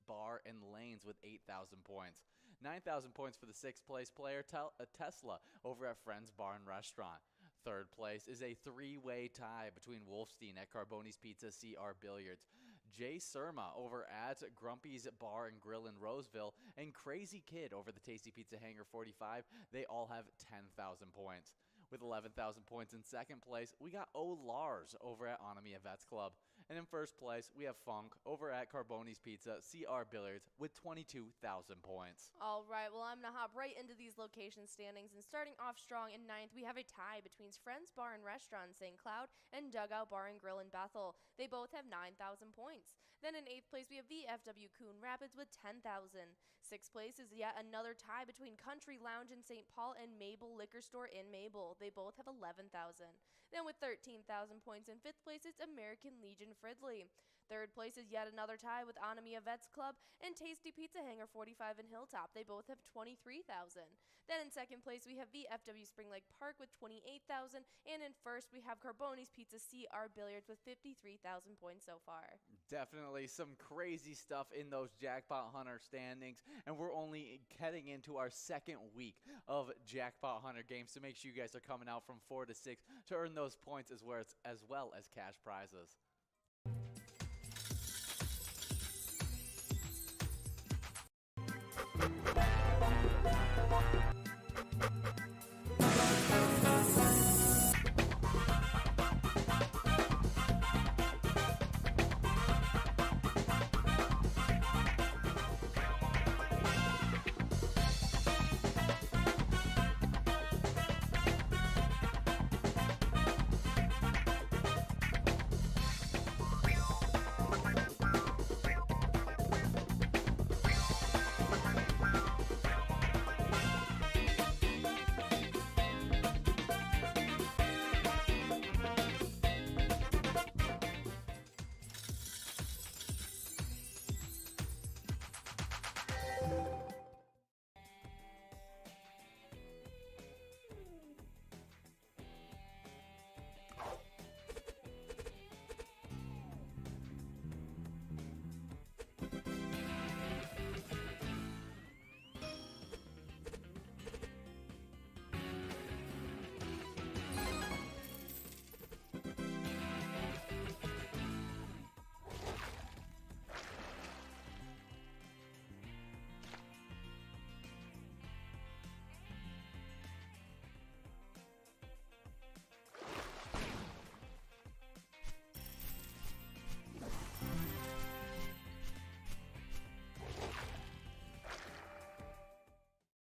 Bar and Lanes with 8,000 points. 9,000 points for the 6th place player, Tesla over at Friends Bar and Restaurant. 3rd place is a three-way tie between Wolfstein at Carboni's Pizza CR Billiards, Jay Surma over at Grumpy's Bar and Grill in Roseville, and Crazy Kid over the Tasty Pizza Hangar 45. They all have 10,000 points. With 11,000 points in 2nd place, we got O. Lars over at Onamia Vets Club. And in 1st place, we have Funk over at Carboni's Pizza CR Billiards with 22,000 points. All right, well, I'm going to hop right into these location standings. And starting off strong in 9th, we have a tie between Friends Bar and Restaurant in St. Cloud and Dugout Bar and Grill in Bethel. They both have 9,000 points. Then in 8th place, we have VFW Coon Rapids with 10,000. 6th place is yet another tie between Country Lounge in St. Paul and Mabel Liquor Store in Mabel. They both have 11,000. Then with 13,000 points in 5th place, it's American Legion Fridley. Third place is yet another tie with Anamia Vets Club and Tasty Pizza Hanger 45 in Hilltop. They both have 23,000. Then in second place we have VFW Spring Lake Park with 28,000, and in first we have Carboni's Pizza CR Billiards with 53,000 points so far. Definitely some crazy stuff in those Jackpot Hunter standings, and we're only heading into our second week of Jackpot Hunter games, so make sure you guys are coming out from 4 to 6 to earn those points as well as cash prizes.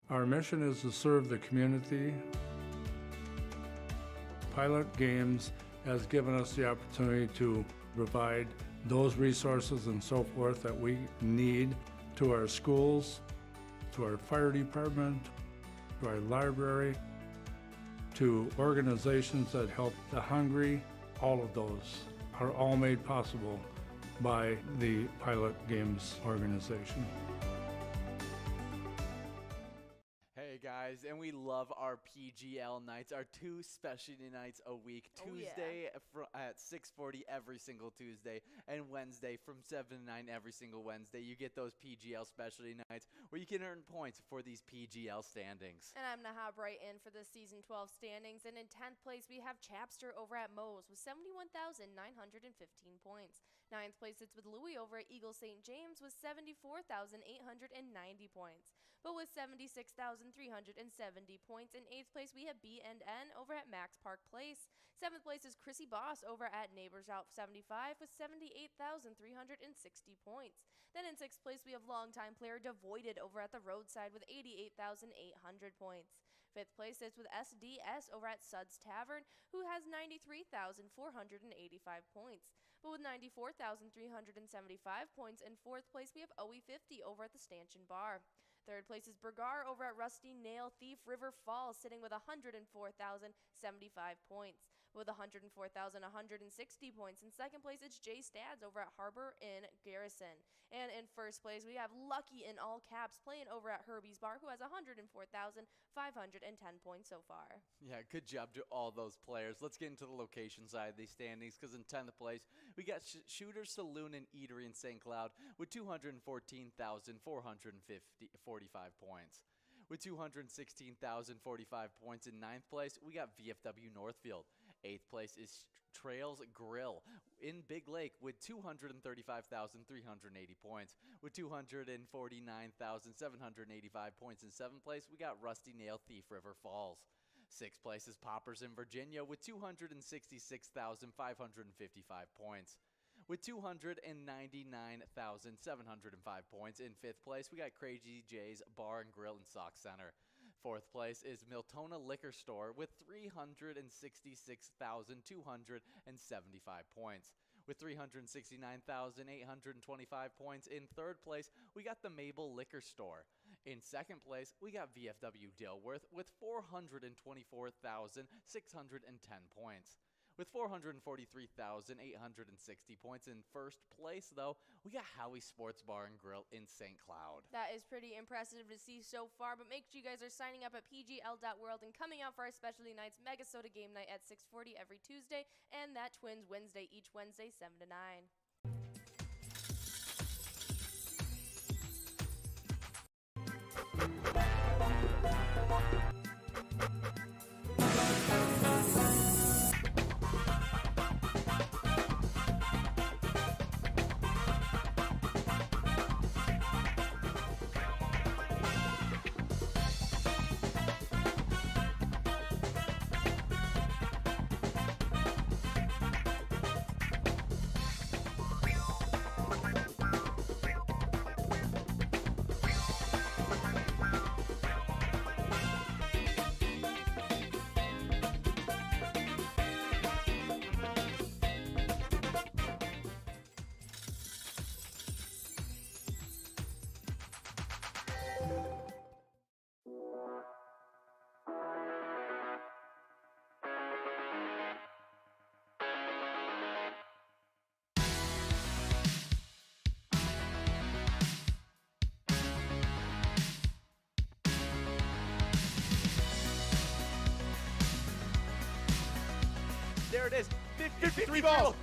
Our mission is to serve the community. Pilot Games has given us the opportunity to provide those resources and so forth that we need to our schools, to our fire department, to our library, to organizations that help the hungry. All of those are all made possible by the Pilot Games organization. Hey guys, and we love our PGL nights, our 2 specialty nights a week. Tuesday at 6:40 every single Tuesday, and Wednesday from 7 to 9 every single Wednesday. You get those PGL specialty nights where you can earn points for these PGL standings. And I'm going to hop right in for the Season 12 standings. And in 10th place, we have Chapster over at Moe's with 71,915 points. 9th place, it's with Louis over at Eagle St. James with 74,890 points. But with 76,370 points. In 8th place, we have B&N over at Max Park Place. 7th place is Chrissy Boss over at Neighbors Out 75 with 78,360 points. Then in 6th place, we have longtime player Devoided over at the Roadside with 88,800 points. 5th place sits with SDS over at Suds Tavern, who has 93,485 points. But with 94,375 points in 4th place, we have OE50 over at the Stanchion Bar. 3rd place is Bergar over at Rusty Nail Thief River Falls, sitting with 104,075 points. With 104,160 points. In 2nd place, it's Jay Stads over at Harbor Inn Garrison. And in 1st place, we have Lucky in all caps playing over at Herbie's Bar, who has 104,510 points so far. Yeah, good job to all those players. Let's get into the location side of these standings, because in 10th place, we got Shooter's Saloon and Eatery in St. Cloud with 214,445 points. With 216,045 points in 9th place, we got VFW Northfield. 8th place is Trails Grill in Big Lake with 235,380 points. With 249,785 points in 7th place, we got Rusty Nail Thief River Falls. 6th place is Poppers in Virginia with 266,555 points. With 299,705 points. In 5th place, we got Crazy J's Bar and Grill and Sock Center. 4th place is Miltona Liquor Store with 366,275 points. With 369,825 points. In 3rd place, we got the Mabel Liquor Store. In 2nd place, we got VFW Dilworth with 424,610 points. With 443,860 points in first place, though, we got Howie's Sports Bar and Grill in St. Cloud. That is pretty impressive to see so far, but make sure you guys are signing up at pgl.world and coming out for our specialty nights, MegaSota game night at 6:40 every Tuesday, and that Twins Wednesday each Wednesday, 7 to 9. There it is. 53 balls.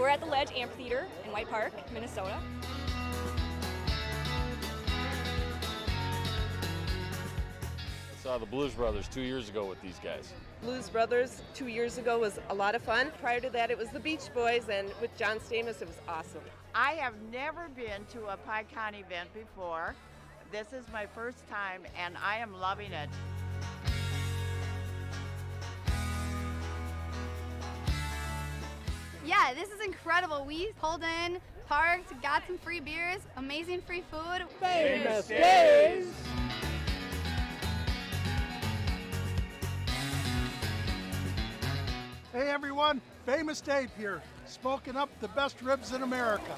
We're at the Ledge Amphitheater in White Park, Minnesota. I saw the Blues Brothers 2 years ago with these guys. Blues Brothers 2 years ago was a lot of fun. Prior to that, it was the Beach Boys, and with John Stamos, it was awesome. I have never been to a PyCon event before. This is my first time, and I am loving it. Yeah, this is incredible. We pulled in, parked, got some free beers, amazing free food. Famous Days! Hey everyone, Famous Dave here, smoking up the best ribs in America.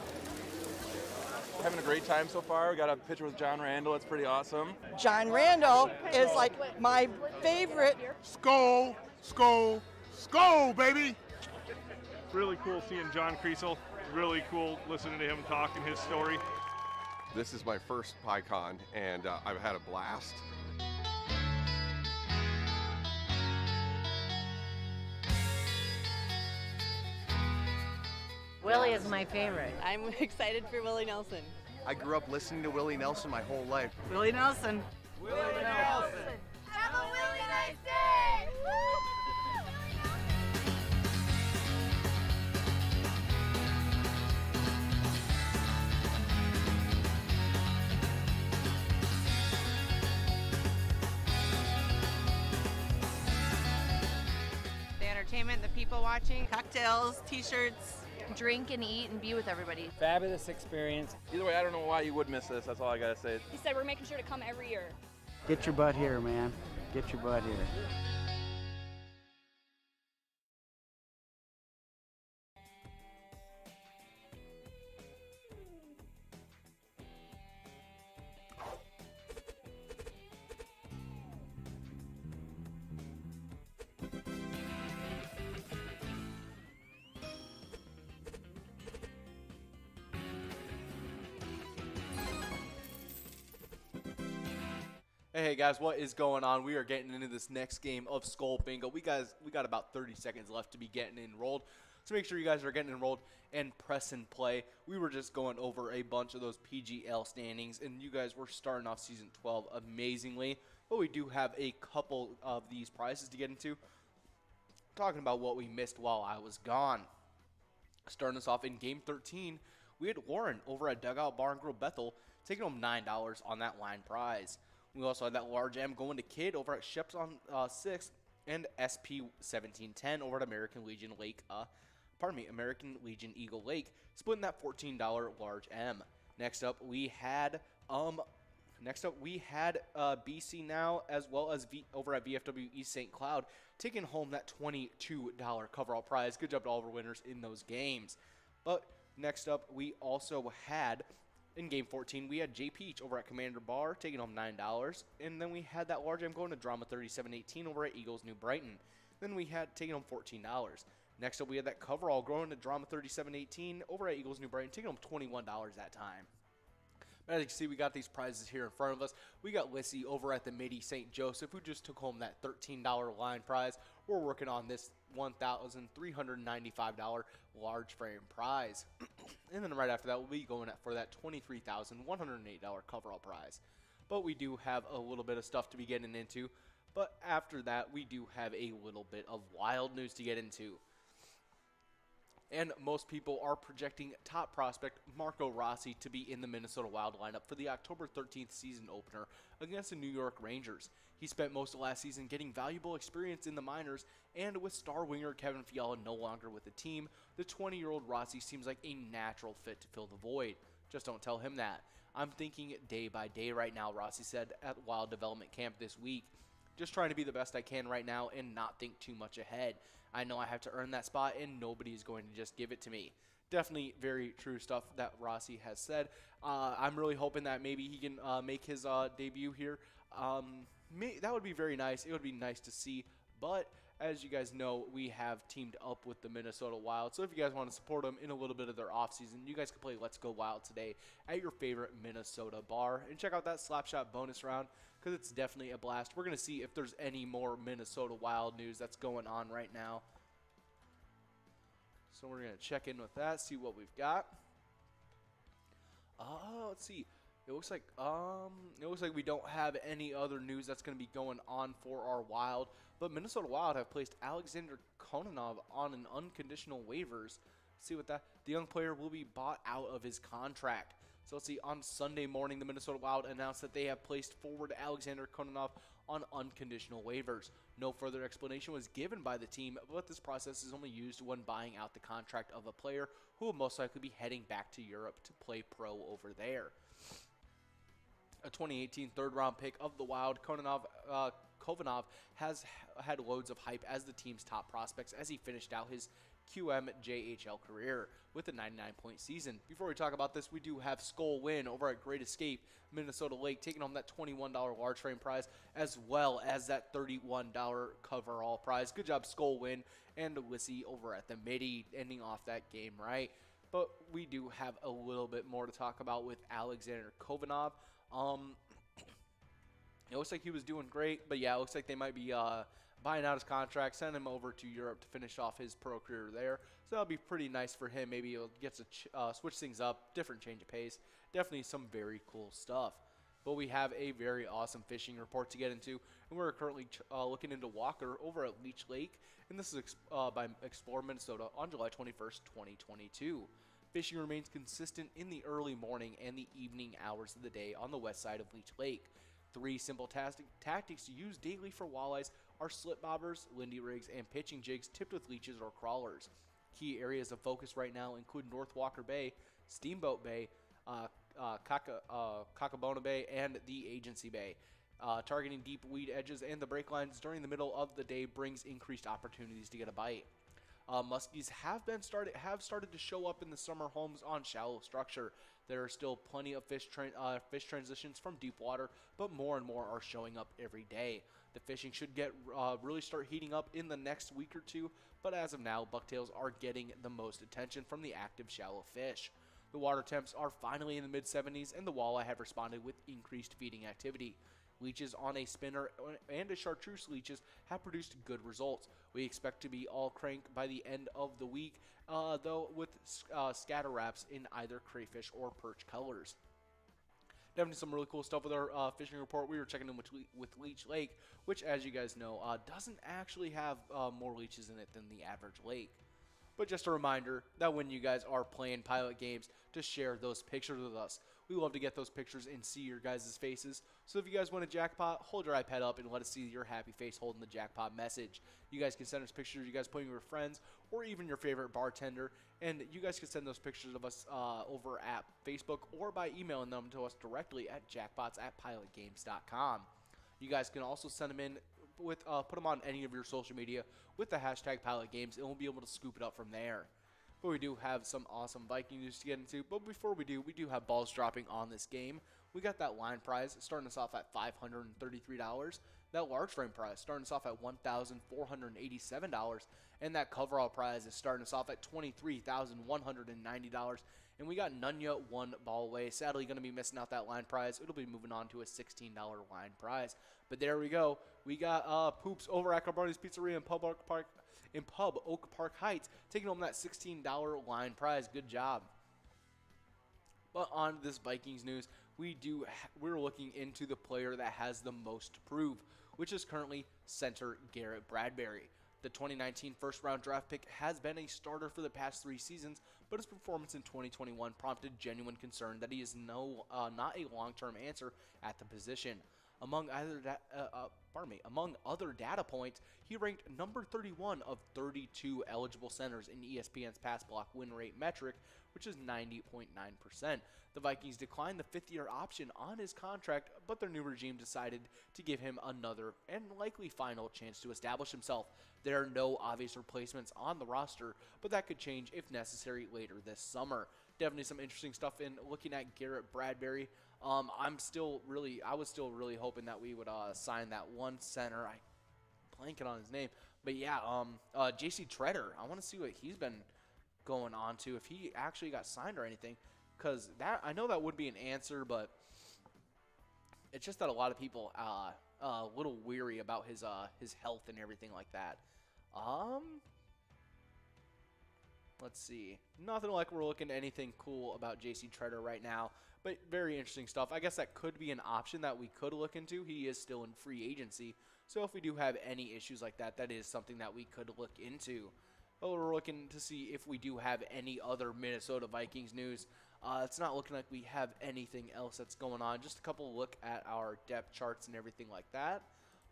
Having a great time so far. We got a picture with John Randall. It's pretty awesome. John Randall is like my favorite. Skull, skull, skull, baby! Really cool seeing John Creasel. Really cool listening to him talk and his story. This is my first PyCon, and I've had a blast. Willie is my favorite. I'm excited for Willie Nelson. I grew up listening to Willie Nelson my whole life. Willie Nelson. Willie Nelson! Have a really nice day! The entertainment, the people watching, cocktails, t-shirts, drink and eat and be with everybody. Fabulous experience. Either way, I don't know why you would miss this. That's all I gotta say. He said we're making sure to come every year. Get your butt here, man. Get your butt here. Hey guys, what is going on? We are getting into this next game of Skull Bingo. We got about 30 seconds left to be getting enrolled. So make sure you guys are getting enrolled and press and play. We were just going over a bunch of those PGL standings, and you guys were starting off season 12 amazingly. But we do have a couple of these prizes to get into. Talking about what we missed while I was gone. Starting us off in game 13, we had Warren over at Dugout Bar and Grill Bethel taking home $9 on that line prize. We also had that large M going to Kid over at Sheps on 6th, and SP 1710 over at American Legion American Legion Eagle Lake, splitting that $14 large M. Next up we had BC Now as well as over at VFW East St. Cloud taking home that $22 coverall prize. Good job to all of our winners in those games. But next up we also had, in game 14, we had J Peach over at Commander Bar taking home $9. And then we had that large M going to Drama 3718 over at Eagles New Brighton. Then we had taking home $14. Next up, we had that coverall growing to Drama 3718 over at Eagles New Brighton, taking home $21 that time. But as you can see, we got these prizes here in front of us. We got Lissy over at the Midi St. Joseph, who just took home that $13 line prize. We're working on this $1,395 large frame prize. And then right after that, we'll be going for that $23,108 coverall prize. But we do have a little bit of stuff to be getting into. But after that, we do have a little bit of wild news to get into. And most people are projecting top prospect Marco Rossi to be in the Minnesota Wild lineup for the October 13th season opener against the New York Rangers. He spent most of last season getting valuable experience in the minors, and with star winger Kevin Fiala no longer with the team, the 20-year-old Rossi seems like a natural fit to fill the void. Just don't tell him that. I'm thinking day by day right now, Rossi said at Wild Development Camp this week. Just trying to be the best I can right now and not think too much ahead. I know I have to earn that spot, and nobody is going to just give it to me. Definitely very true stuff that Rossi has said. I'm really hoping that maybe he can make his debut here. That would be very nice. It would be nice to see. But as you guys know, we have teamed up with the Minnesota Wild. So if you guys want to support them in a little bit of their offseason, you guys can play Let's Go Wild today at your favorite Minnesota bar. And check out that Slapshot bonus round, because it's definitely a blast. We're going to see if there's any more Minnesota Wild news that's going on right now. So we're gonna check in with that, see what we've got. Let's see. It looks like we don't have any other news that's going to be going on for our Wild, but Minnesota Wild have placed Alexander Kononov on an unconditional waivers. Let's see what that. The young player will be bought out of his contract. So let's see. On Sunday morning, the Minnesota Wild announced that they have placed forward Alexander Kononov on unconditional waivers. No further explanation was given by the team, but this process is only used when buying out the contract of a player who will most likely be heading back to Europe to play pro over there. A 2018 third-round pick of the Wild, Kovanov has had loads of hype as the team's top prospects as he finished out his QMJHL career with a 99-point season. Before we talk about this, we do have Skull Win over at Great Escape, Minnesota Lake, taking home that $21 large frame prize as well as that $31 coverall prize. Good job, Skull Win and Lissy over at the Midi, ending off that game right. But we do have a little bit more to talk about with Alexander Kovanov. It looks like he was doing great, but yeah, it looks like they might be buying out his contract, send him over to Europe to finish off his pro career there. So that'll be pretty nice for him. Maybe he'll get to switch things up, different change of pace. Definitely some very cool stuff. But we have a very awesome fishing report to get into, and we're currently looking into Walker over at Leech Lake, and this is by Explore Minnesota on July 21st, 2022. Fishing remains consistent in the early morning and the evening hours of the day on the west side of Leech Lake. 3 simple tactics used daily for walleyes are slip bobbers, lindy rigs, and pitching jigs tipped with leeches or crawlers. Key areas of focus right now include North Walker Bay, Steamboat Bay, Cacabona Bay, and the Agency Bay. Targeting deep weed edges and the break lines during the middle of the day brings increased opportunities to get a bite. Muskies have started to show up in the summer homes on shallow structure. There are still plenty of fish transitions from deep water, but more and more are showing up every day. The fishing should really start heating up in the next week or two, but as of now, bucktails are getting the most attention from the active shallow fish. The water temps are finally in the mid-70s, and the walleye have responded with increased feeding activity. Leeches on a spinner and a chartreuse leeches have produced good results. We expect to be all crank by the end of the week, though with scatter wraps in either crayfish or perch colors. Definitely some really cool stuff with our fishing report. We were checking in with Leech Lake, which, as you guys know, doesn't actually have more leeches in it than the average lake. But just a reminder that when you guys are playing pilot games, to share those pictures with us. We love to get those pictures and see your guys' faces. So if you guys win a jackpot, hold your iPad up and let us see your happy face holding the jackpot message. You guys can send us pictures of you guys playing with your friends or even your favorite bartender. And you guys can send those pictures of us over at Facebook or by emailing them to us directly at jackpots@pilotgames.com. You guys can also send them in with put them on any of your social media with the hashtag PilotGames, and we'll be able to scoop it up from there. But we do have some awesome Viking news to get into. But before we do have balls dropping on this game. We got that line prize starting us off at $533. That large frame prize starting us off at $1,487. And that coverall prize is starting us off at $23,190. And we got Nunya one ball away. Sadly, going to be missing out that line prize. It'll be moving on to a $16 line prize. But there we go. We got Poops over at Carboni's Pizzeria in Pub Oak Park Heights, taking home that $16 line prize. Good job. But on this Vikings news, we're looking into the player that has the most to prove, which is currently center Garrett Bradbury. The 2019 first-round draft pick has been a starter for the past 3 seasons, but his performance in 2021 prompted genuine concern that he is not a long-term answer at the position. Among other data points, he ranked number 31 of 32 eligible centers in ESPN's pass block win rate metric, which is 90.9%. The Vikings declined the 5th-year option on his contract, but their new regime decided to give him another and likely final chance to establish himself. There are no obvious replacements on the roster, but that could change if necessary later this summer. Definitely some interesting stuff in looking at Garrett Bradbury. I was still really hoping that we would sign that one center. I'm blanking on his name, but yeah, JC Treader. I want to see what he's been going on to, if he actually got signed or anything, because that I know that would be an answer, but it's just that a lot of people a little weary about his health and everything like that. let's see. Nothing like we're looking at anything cool about J.C. Treader right now, but very interesting stuff. I guess that could be an option that we could look into. He is still in free agency, so if we do have any issues like that, that is something that we could look into. But we're looking to see if we do have any other Minnesota Vikings news. It's not looking like we have anything else that's going on. Just a couple look at our depth charts and everything like that.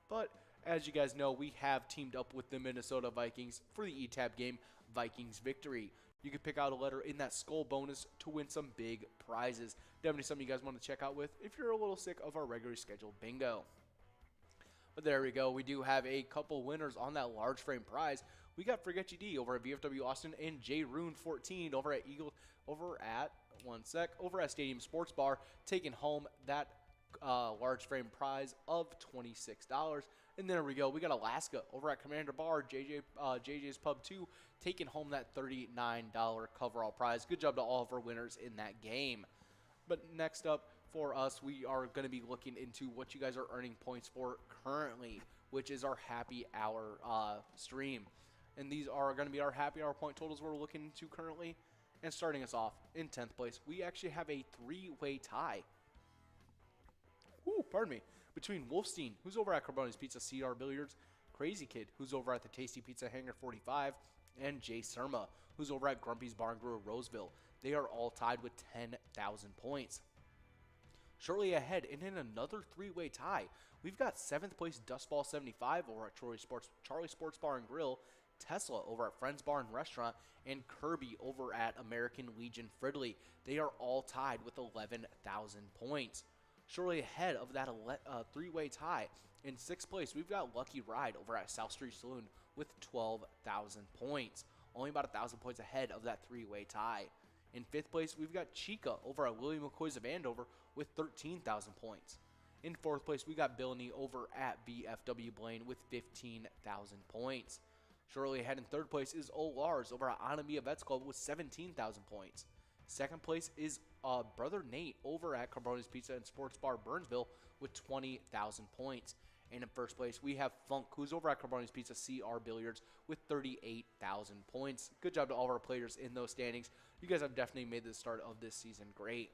But as you guys know, we have teamed up with the Minnesota Vikings for the ETAB game, Vikings Victory. You can pick out a letter in that skull bonus to win some big prizes. Definitely something you guys want to check out with if you're a little sick of our regularly scheduled bingo. But there we go. We do have a couple winners on that large frame prize. We got Forget D over at VFW Austin and J Rune 14 over at Stadium Sports Bar, taking home that large frame prize of $26. And there we go. We got Alaska over at Commander Bar, JJ's Pub 2, taking home that $39 coverall prize. Good job to all of our winners in that game. But next up for us, we are going to be looking into what you guys are earning points for currently, which is our happy hour stream. And these are going to be our happy hour point totals we're looking into currently. And starting us off in 10th place, we actually have a three-way tie. Between Wolfstein, who's over at Carboni's Pizza CR Billiards, Crazy Kid, who's over at the Tasty Pizza Hangar 45, and Jay Surma, who's over at Grumpy's Bar and Grill Roseville. They are all tied with 10,000 points. Shortly ahead, and in another three-way tie, we've got 7th place Dustball 75 over at Charlie Sports Bar and Grill, Tesla over at Friends Bar and Restaurant, and Kirby over at American Legion Fridley. They are all tied with 11,000 points. Shortly ahead of that three-way tie, in 6th place, we've got Lucky Ride over at South Street Saloon with 12,000 points. Only about 1,000 points ahead of that three-way tie. In 5th place, we've got Chica over at William McCoy's of Andover with 13,000 points. In 4th place, we got Billney over at VFW Blaine with 15,000 points. Shortly ahead in 3rd place is Old Lars over at Anamia Vets Club with 17,000 points. 2nd place is Brother Nate over at Carboni's Pizza and Sports Bar Burnsville with 20,000 points. And in 1st place, we have Funk, who's over at Carboni's Pizza CR Billiards with 38,000 points. Good job to all of our players in those standings. You guys have definitely made the start of this season great.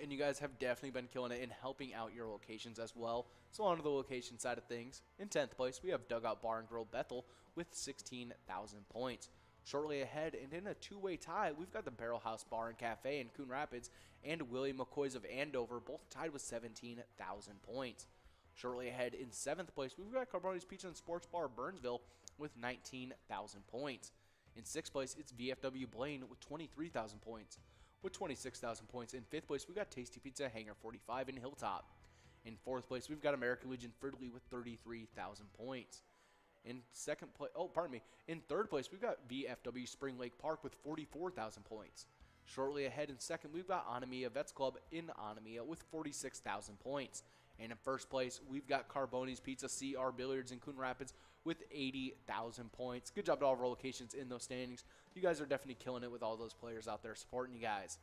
And you guys have definitely been killing it in helping out your locations as well. So on to the location side of things. In 10th place, we have Dugout Bar and Grill Bethel with 16,000 points. Shortly ahead, and in a two-way tie, we've got the Barrel House Bar and Cafe in Coon Rapids and William McCoy's of Andover, both tied with 17,000 points. Shortly ahead, in 7th place, we've got Carboni's Pizza and Sports Bar Burnsville with 19,000 points. In 6th place, it's VFW Blaine with 23,000 points. With 26,000 points. In 5th place, we've got Tasty Pizza Hangar 45 in Hilltop. In 4th place, we've got American Legion Fridley with 33,000 points. In 3rd place, we've got VFW Spring Lake Park with 44,000 points. Shortly ahead in 2nd, we've got Anamia Vets Club in Anamia with 46,000 points. And in 1st place, we've got Carboni's Pizza CR Billiards in Coon Rapids with 80,000 points. Good job to all of our locations in those standings. You guys are definitely killing it with all those players out there supporting you guys.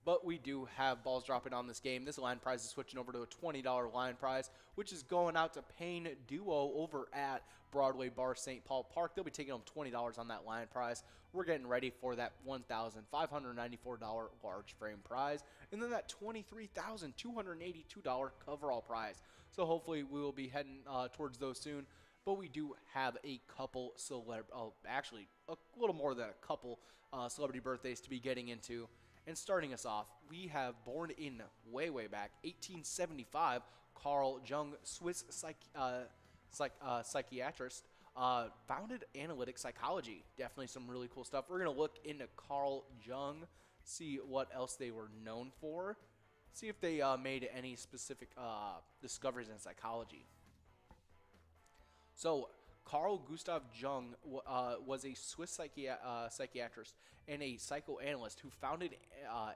But we do have balls dropping on this game. This line prize is switching over to a $20 line prize, which is going out to Payne Duo over at Broadway Bar St. Paul Park. They'll be taking home $20 on that line prize. We're getting ready for that $1,594 large frame prize, and then that $23,282 coverall prize. So hopefully we will be heading towards those soon. But we do have a couple actually a little more than a couple celebrity birthdays to be getting into. And starting us off, we have born in way back 1875, Carl Jung, Swiss psychiatrist, founded analytic psychology. Definitely some really cool stuff. We're going to look into Carl Jung, see what else they were known for, see if they made any specific discoveries in psychology. So Carl Gustav Jung was a Swiss psychiatrist and a psychoanalyst who founded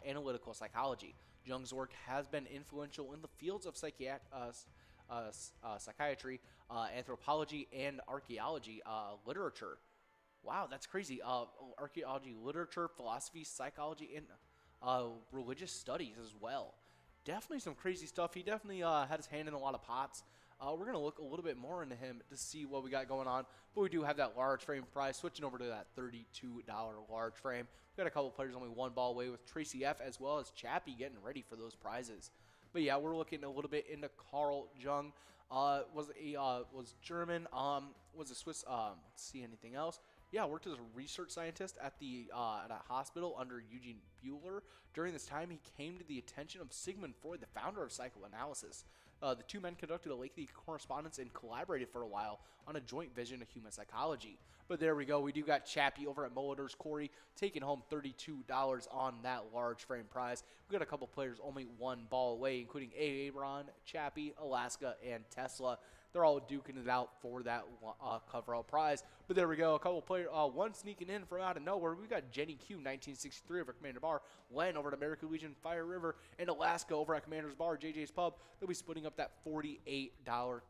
analytical psychology. Jung's work has been influential in the fields of psychiatry, anthropology, and archaeology literature. Wow, that's crazy. Archaeology, literature, philosophy, psychology, and religious studies as well. Definitely some crazy stuff. He definitely had his hand in a lot of pots. we're going to look a little bit more into him to see what we got going on. But we do have that large frame prize, switching over to that $32 large frame. We've got a couple players only one ball away with Tracy F. as well as Chappie getting ready for those prizes. But yeah, we're looking a little bit into Carl Jung. Was German, was a Swiss, let's see, anything else? Yeah, worked as a research scientist at a hospital under Eugene Bueller. During this time, he came to the attention of Sigmund Freud, the founder of psychoanalysis. The two men conducted a lengthy correspondence and collaborated for a while on a joint vision of human psychology. But there we go. We do got Chappie over at Molitor's Corey taking home $32 on that large frame prize. We've got a couple players only one ball away, including Aaron, Chappie, Alaska, and Tesla. They're all duking it out for that cover-out prize. But there we go. A couple players, one sneaking in from out of nowhere. We've got Jenny Q, 1963 over at Commander Bar, Len over at American Legion Fire River, and Alaska over at Commander's Bar, JJ's Pub. They'll be splitting up that $48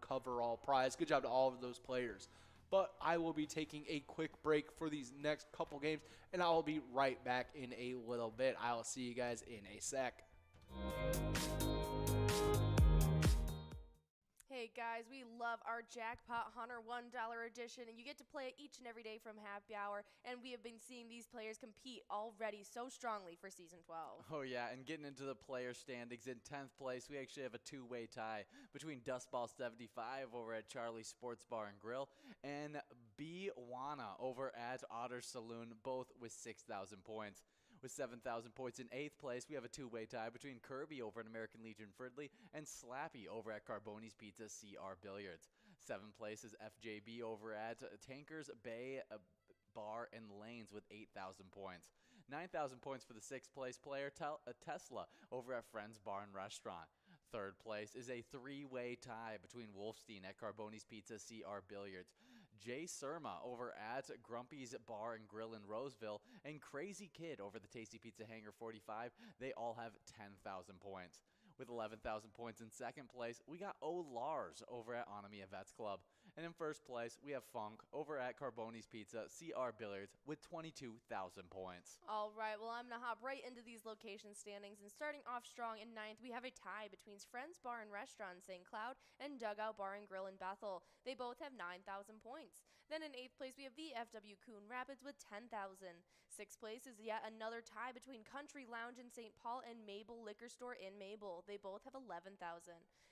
cover-all prize. Good job to all of those players. But I will be taking a quick break for these next couple games, and I'll be right back in a little bit. I'll see you guys in a sec. Hey guys, we love our Jackpot Hunter $1 edition, and you get to play it each and every day from happy hour, and we have been seeing these players compete already so strongly for Season 12. Oh yeah, and getting into the player standings, in 10th place, we actually have a two-way tie between Dustball75 over at Charlie's Sports Bar and Grill, and B. Wana over at Otter Saloon, both with 6,000 points. With 7,000 points in 8th place, we have a two-way tie between Kirby over at American Legion Fridley and Slappy over at Carboni's Pizza CR Billiards. 7th place is FJB over at Tankers Bay Bar and Lanes with 8,000 points. 9,000 points for the 6th place player, Tesla over at Friends Bar and Restaurant. 3rd place is a three-way tie between Wolfstein at Carboni's Pizza CR Billiards, Jay Surma over at Grumpy's Bar and Grill in Roseville, and Crazy Kid over the Tasty Pizza Hangar 45. They all have 10,000 points. With 11,000 points in 2nd place, we got O. Lars over at Onamia Vets Club. And in 1st place, we have Funk over at Carboni's Pizza CR Billiards with 22,000 points. All right, well, I'm going to hop right into these location standings. And starting off strong in 9th, we have a tie between Friends Bar and Restaurant in St. Cloud and Dugout Bar and Grill in Bethel. They both have 9,000 points. Then in 8th place, we have VFW Coon Rapids with 10,000. 6th place is yet another tie between Country Lounge in St. Paul and Mabel Liquor Store in Mabel. They both have 11,000.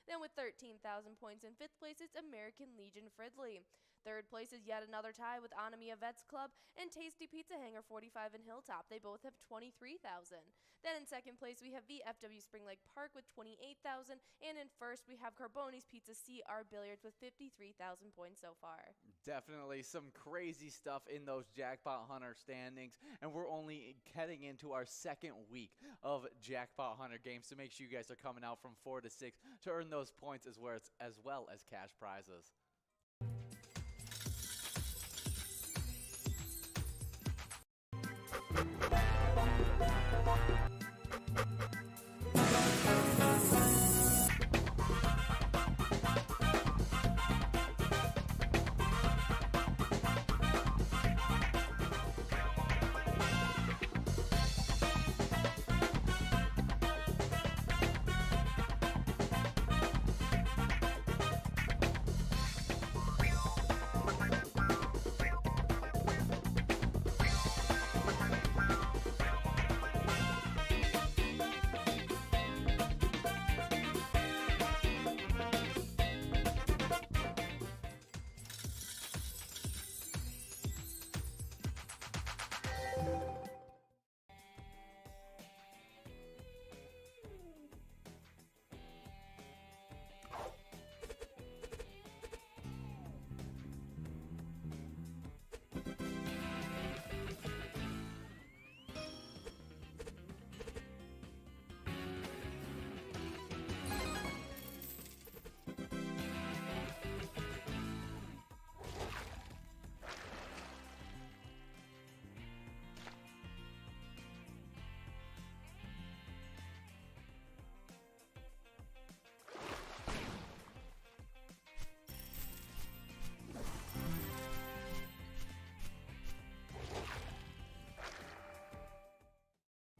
Then with 13,000 points in 5th place, it's American Legion Fridley. 3rd place is yet another tie with Onamia Vets Club and Tasty Pizza Hangar 45 in Hilltop. They both have 23,000. Then in 2nd place, we have VFW Spring Lake Park with 28,000. And in 1st, we have Carboni's Pizza CR Billiards with 53,000 points so far. Definitely some crazy stuff in those Jackpot Hunter standings. And we're only heading into our 2nd week of Jackpot Hunter games. So make sure you guys are coming out from 4 to 6 to earn those points as well as cash prizes.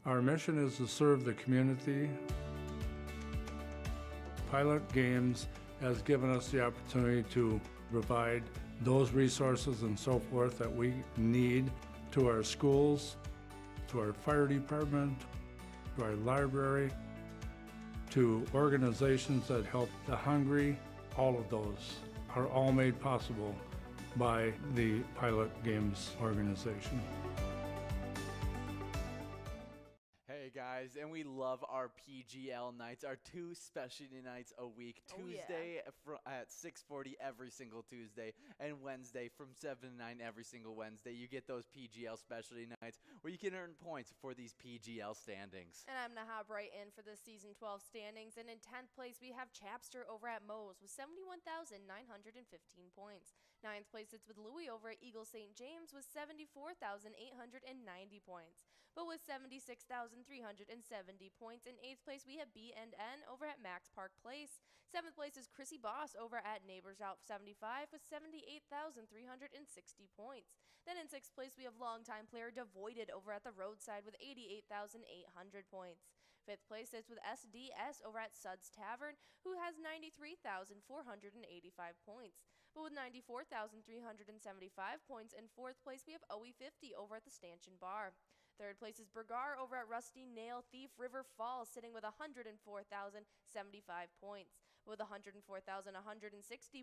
Our mission is to serve the community, pilot games, has given us the opportunity to provide those resources and so forth that we need to our schools, to our fire department, to our library, to organizations that help the hungry. All of those are all made possible by the Pilot Games organization. Hey guys, and we love our PGL nights, our 2 specialty nights a week. Tuesday at 6:40 every single Tuesday, and Wednesday from 7 to 9 every single Wednesday. You get those PGL specialty nights where you can earn points for these PGL standings. And I'm going to hop right in for the Season 12 standings. And in 10th place, we have Chapster over at Moe's with 71,915 points. 9th place, it's with Louis over at Eagle St. James with 74,890 points. But with 76,370 points. In 8th place, we have B&N over at Max Park Place. 7th place is Chrissy Boss over at Neighbors Out 75 with 78,360 points. Then in 6th place, we have longtime player Devoided over at the Roadside with 88,800 points. 5th place is with SDS over at Suds Tavern, who has 93,485 points. But with 94,375 points, in 4th place, we have OE50 over at the Stanchion Bar. 3rd place is Bergar over at Rusty Nail Thief River Falls, sitting with 104,075 points. With 104,160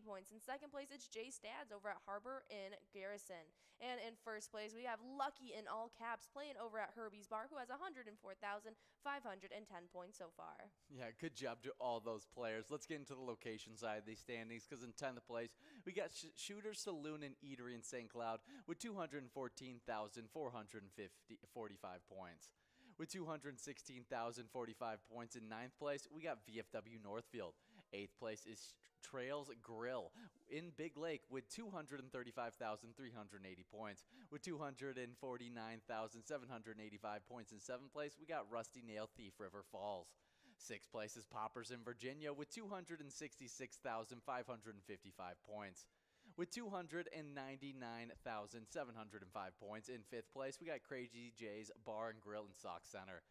points. In 2nd place, it's Jay Stads over at Harbor Inn Garrison. And in 1st place, we have Lucky in all caps playing over at Herbie's Bar, who has 104,510 points so far. Yeah, good job to all those players. Let's get into the location side of these standings, because in 10th place, we got Shooter's Saloon and Eatery in St. Cloud with 214,445 points. With 216,045 points in 9th place, we got VFW Northfield. 8th place is Trails Grill in Big Lake with 235,380 points. With 249,785 points in 7th place, we got Rusty Nail Thief River Falls. 6th place is Poppers in Virginia with 266,555 points. With 299,705 points. In 5th place, we got Crazy J's Bar and Grill and Sock Center.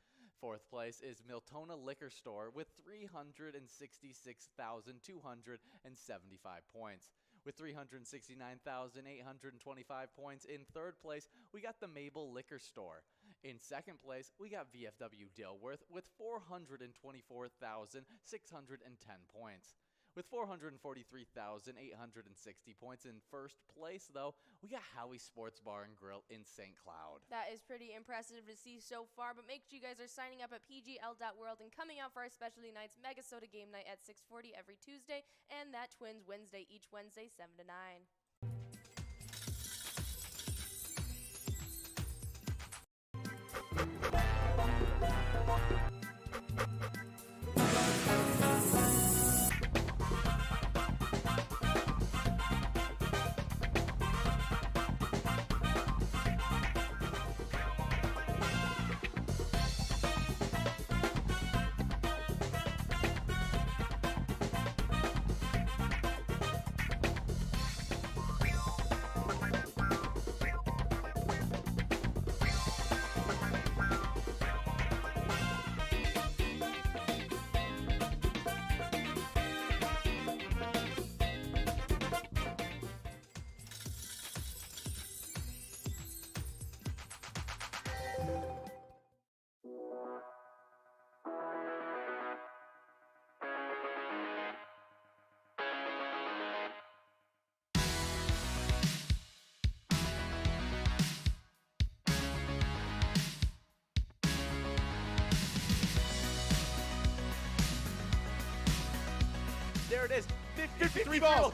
4th place is Miltona Liquor Store with 366,275 points. With 369,825 points. In 3rd place, we got the Mabel Liquor Store. In 2nd place, we got VFW Dilworth with 424,610 points. With 443,860 points. In 1st place, though, we got Howie Sports Bar and Grill in St. Cloud. That is pretty impressive to see so far, but make sure you guys are signing up at pgl.world and coming out for our specialty nights, MegaSota game night at 6:40 every Tuesday, and that Twins Wednesday each Wednesday 7 to 9. There it is. 53 balls.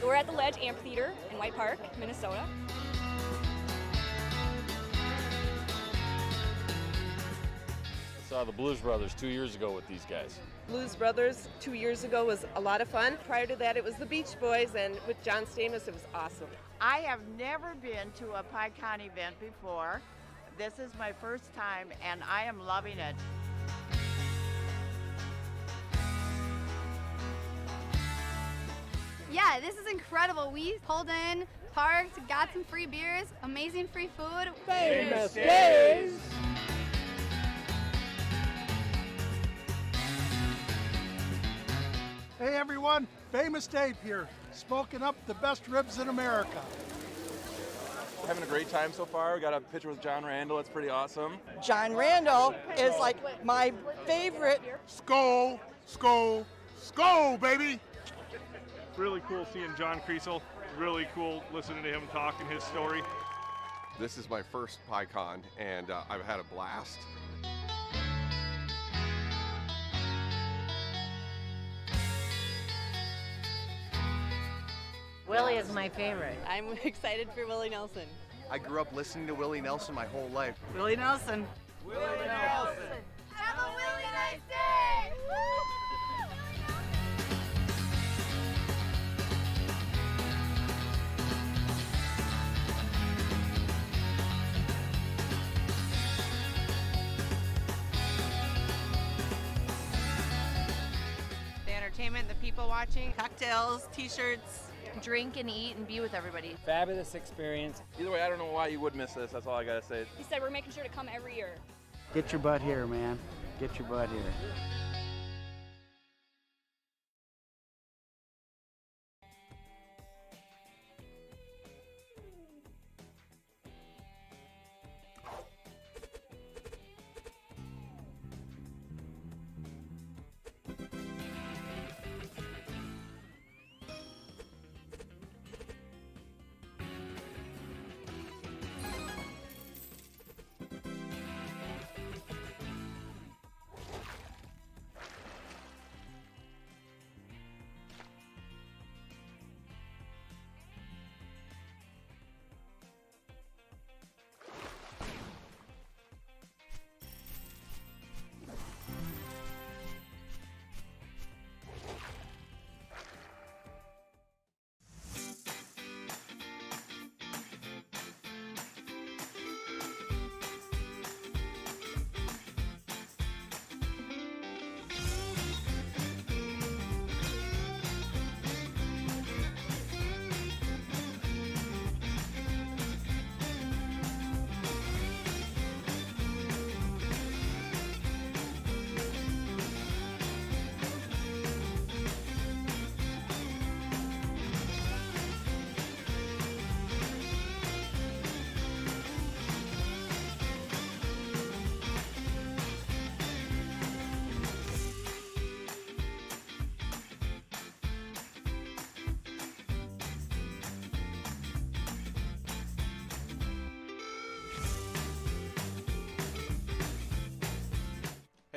We're at the Ledge Amphitheater in White Park, Minnesota. I saw the Blues Brothers 2 years ago with these guys. Blues Brothers 2 years ago was a lot of fun. Prior to that, it was the Beach Boys, and with John Stamos, it was awesome. I have never been to a PyCon event before. This is my first time, and I am loving it. Yeah, this is incredible. We pulled in, parked, got some free beers, amazing free food. Famous days! Hey everyone, Famous Dave here, smoking up the best ribs in America. Having a great time so far. We got a picture with John Randall. It's pretty awesome. John Randall is like my favorite. Skol, skol, skol, baby! Really cool seeing John Creasel. Really cool listening to him talk and his story. This is my first PyCon, and I've had a blast. Willie is my favorite. I'm excited for Willie Nelson. I grew up listening to Willie Nelson my whole life. Willie Nelson. Willie Nelson. Have a really nice day! The entertainment, the people watching, cocktails, t-shirts, drink and eat and be with everybody. Fabulous experience. Either way, I don't know why you would miss this. That's all I gotta say. He said we're making sure to come every year. Get your butt here, man. Get your butt here.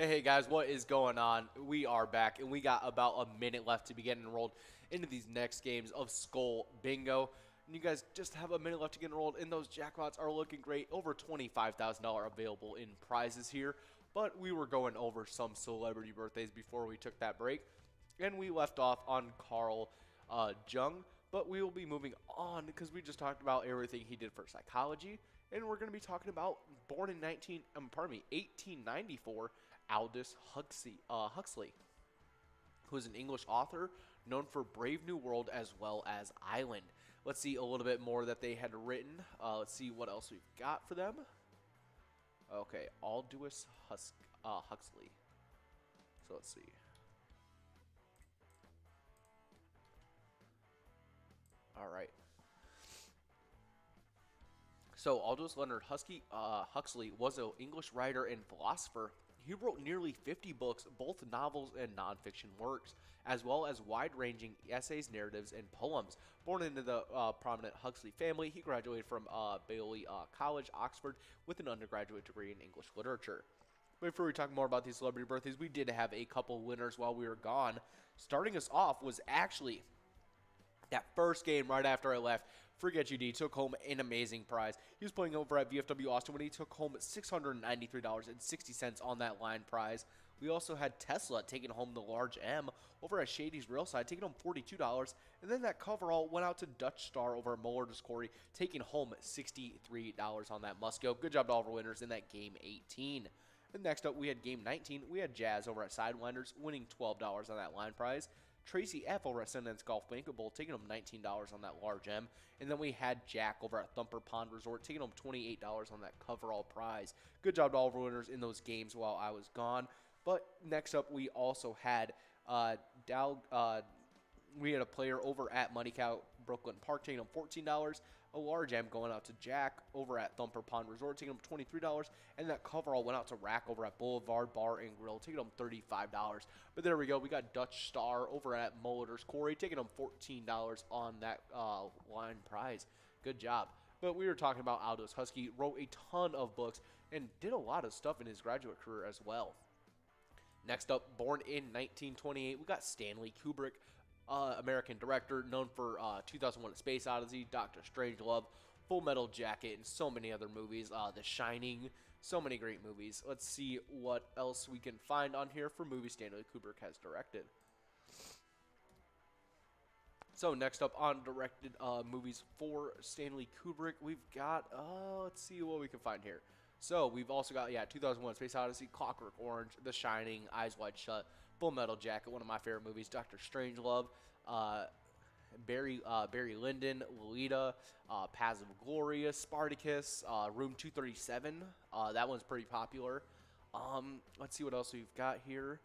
Hey guys, what is going on? We are back, and we got about a minute left to be getting enrolled into these next games of Skull Bingo. And you guys just have a minute left to get enrolled, and those jackpots are looking great. Over $25,000 available in prizes here. But we were going over some celebrity birthdays before we took that break, and we left off on Carl Jung. But we will be moving on because we just talked about everything he did for psychology, and we're going to be talking about born in 1894. Aldous Huxley, who is an English author known for Brave New World as well as Island. Let's see a little bit more that they had written. Let's see what else we've got for them. Okay, Aldous Huxley. So let's see. All right. So Aldous Leonard Huxley was an English writer and philosopher. He wrote nearly 50 books, both novels and nonfiction works, as well as wide-ranging essays, narratives, and poems. Born into the prominent Huxley family, he graduated from Balliol College, Oxford, with an undergraduate degree in English literature. Before we talk more about these celebrity birthdays, we did have a couple winners while we were gone. Starting us off was actually That first game right after I left, Forget You D took home an amazing prize. He was playing over at VFW Austin when he took home $693.60 on that line prize. We also had Tesla taking home the large M over at Shady's Real Side, taking home $42. And then that coverall went out to Dutch Star over at Muller Discovery, taking home $63 on that Musco. Good job to all of our winners in that game 18. And next up, we had game 19. We had Jazz over at Sidewinders, winning $12 on that line prize. Tracy F over at Sundance Golf Banquet Bowl, taking home $19 on that large M. And then we had Jack over at Thumper Pond Resort, taking home $28 on that coverall prize. Good job to all of our winners in those games while I was gone. But next up, we also had we had a player over at Money Cow Brooklyn Park, taking home $14. A large M going out to Jack over at Thumper Pond Resort, taking home $23. And that coverall went out to Rack over at Boulevard Bar and Grill, taking home $35. But there we go. We got Dutch Star over at Mulleters Corey, taking home $14 on that line prize. Good job. But we were talking about Aldous Husky, wrote a ton of books, and did a lot of stuff in his graduate career as well. Next up, born in 1928, we got Stanley Kubrick, American director, known for 2001: A Space Odyssey, Doctor Strangelove, Full Metal Jacket, and so many other movies. The Shining, so many great movies. Let's see what else we can find on here for movies Stanley Kubrick has directed. So next up on directed movies for Stanley Kubrick, we've got, let's see what we can find here. So we've also got, 2001: Space Odyssey, Clockwork Orange, The Shining, Eyes Wide Shut, Full Metal Jacket, one of my favorite movies, Doctor Strangelove, Barry Lyndon, Lolita, Paths of Glory, Spartacus, Room 237. That one's pretty popular. Let's see what else we've got here.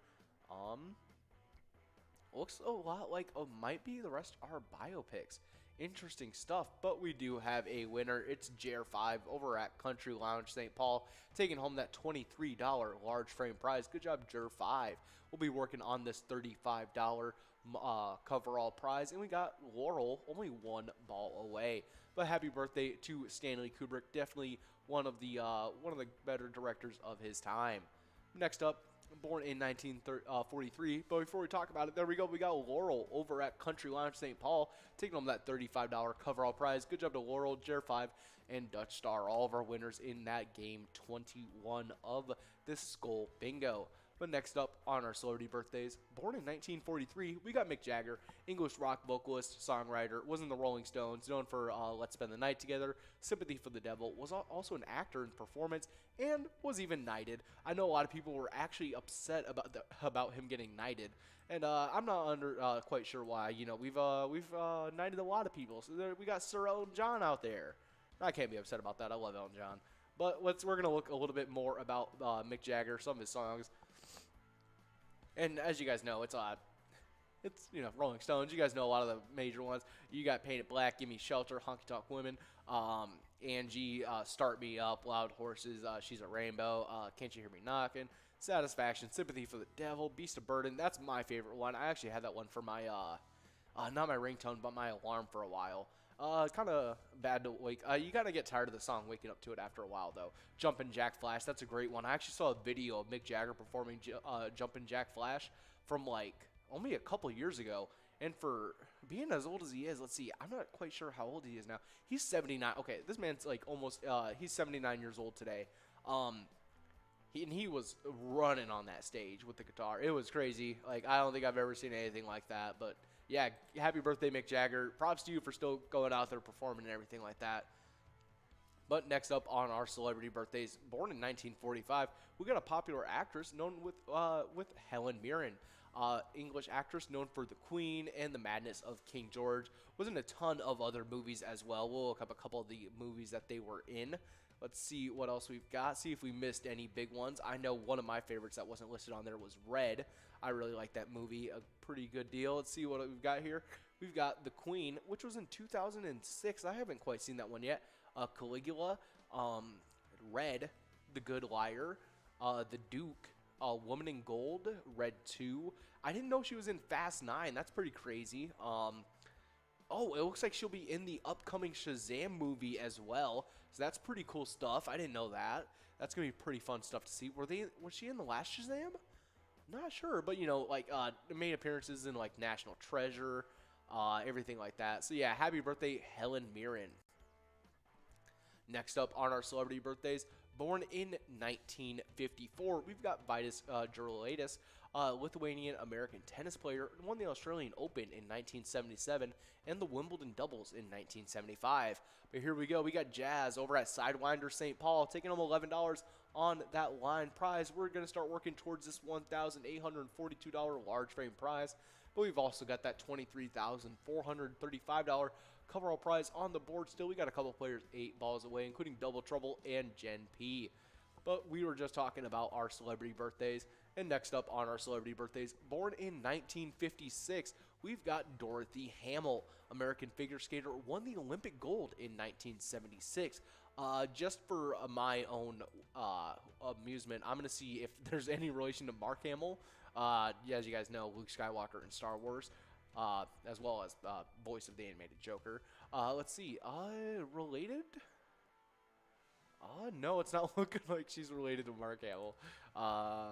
Looks a lot like might be the rest are biopics. Interesting stuff, but we do have a winner. It's JR5 over at Country Lounge St. Paul, taking home that $23 large frame prize. Good job, JR5. We'll be working on this $35 coverall prize, and we got Laurel only one ball away. But happy birthday to Stanley Kubrick, definitely one of the better directors of his time. Next up, born in 1943, but before we talk about it, there we go. We got Laurel over at Country Lounge St. Paul, taking home that $35 coverall prize. Good job to Laurel, JR5, and Dutch Star, all of our winners in that game 21 of this Skull Bingo. But next up on our celebrity birthdays, born in 1943, we got Mick Jagger, English rock vocalist, songwriter, was in the Rolling Stones, known for Let's Spend the Night Together, Sympathy for the Devil, was also an actor in performance, and was even knighted. I know a lot of people were actually upset about him getting knighted, and I'm not quite sure why. You know, we've knighted a lot of people. So we got Sir Elton John out there. I can't be upset about that. I love Elton John. But we're gonna look a little bit more about Mick Jagger, some of his songs. And as you guys know, it's Rolling Stones. You guys know a lot of the major ones. You got Paint It Black, Give Me Shelter, Honky Tonk Women, Angie, Start Me Up, Loud Horses, She's a Rainbow, Can't You Hear Me Knocking, Satisfaction, Sympathy for the Devil, Beast of Burden. That's my favorite one. I actually had that one for my, not my ringtone, but my alarm for a while. Kind of bad to wake. You gotta get tired of the song waking up to it after a while, though. Jumpin' Jack Flash, that's a great one. I actually saw a video of Mick Jagger performing Jumpin' Jack Flash from like only a couple years ago. And for being as old as he is, let's see, I'm not quite sure how old he is now. He's 79. Okay, this man's like almost, he's 79 years old today. He was running on that stage with the guitar. It was crazy. Like, I don't think I've ever seen anything like that, but yeah, happy birthday, Mick Jagger. Props to you for still going out there performing and everything like that. But next up on our celebrity birthdays, born in 1945, we got a popular actress known with Helen Mirren. English actress known for The Queen and The Madness of King George. Was in a ton of other movies as well. We'll look up a couple of the movies that they were in. Let's see what else we've got. See if we missed any big ones. I know one of my favorites that wasn't listed on there was Red. I really like that movie. A pretty good deal. Let's see what we've got here. We've got The Queen, which was in 2006. I haven't quite seen that one yet. Caligula, Red, The Good Liar, The Duke, Woman in Gold, Red 2. I didn't know she was in Fast 9. That's pretty crazy. Oh, it looks like she'll be in the upcoming Shazam movie as well. So that's pretty cool stuff. I didn't know that. That's going to be pretty fun stuff to see. Was she in the last Shazam? Not sure, but you know, like made appearances in like National Treasure, everything like that. So yeah, happy birthday, Helen Mirren. Next up on our celebrity birthdays, born in 1954, we've got Vitas Gerulaitis, Lithuanian-American tennis player, won the Australian Open in 1977 and the Wimbledon doubles in 1975. But here we go, we got Jazz over at Sidewinder St. Paul, taking home $11 on that line prize. We're going to start working towards this $1,842 large frame prize. But we've also got that $23,435 coverall prize on the board still. We got a couple players 8 balls away, including Double Trouble and Jen P. But we were just talking about our celebrity birthdays. And next up on our celebrity birthdays, born in 1956, we've got Dorothy Hamill, American figure skater, won the Olympic gold in 1976. Just for my own amusement, I'm going to see if there's any relation to Mark Hamill. As you guys know, Luke Skywalker in Star Wars, as well as voice of the animated Joker. Let's see, related? No, it's not looking like she's related to Mark Hamill.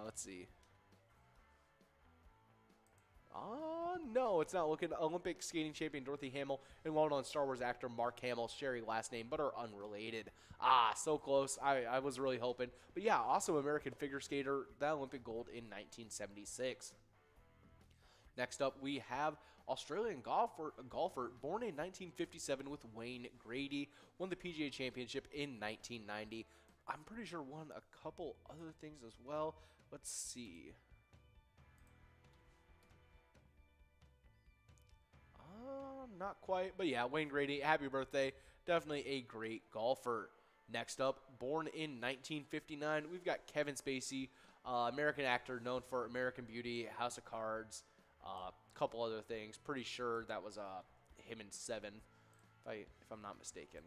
Let's see. No, it's not looking. Olympic skating champion Dorothy Hamill and well-known Star Wars actor Mark Hamill share a last name but are unrelated. So close. I was really hoping. But yeah, awesome American figure skater, that Olympic gold in 1976. Next up, we have Australian golfer born in 1957 with Wayne Grady, won the PGA Championship in 1990. I'm pretty sure won a couple other things as well. Let's see. Not quite, but yeah, Wayne Grady, happy birthday. Definitely a great golfer. Next up, born in 1959, we've got Kevin Spacey, American actor known for American Beauty, House of Cards, a couple other things. Pretty sure that was him in Seven, if I'm not mistaken.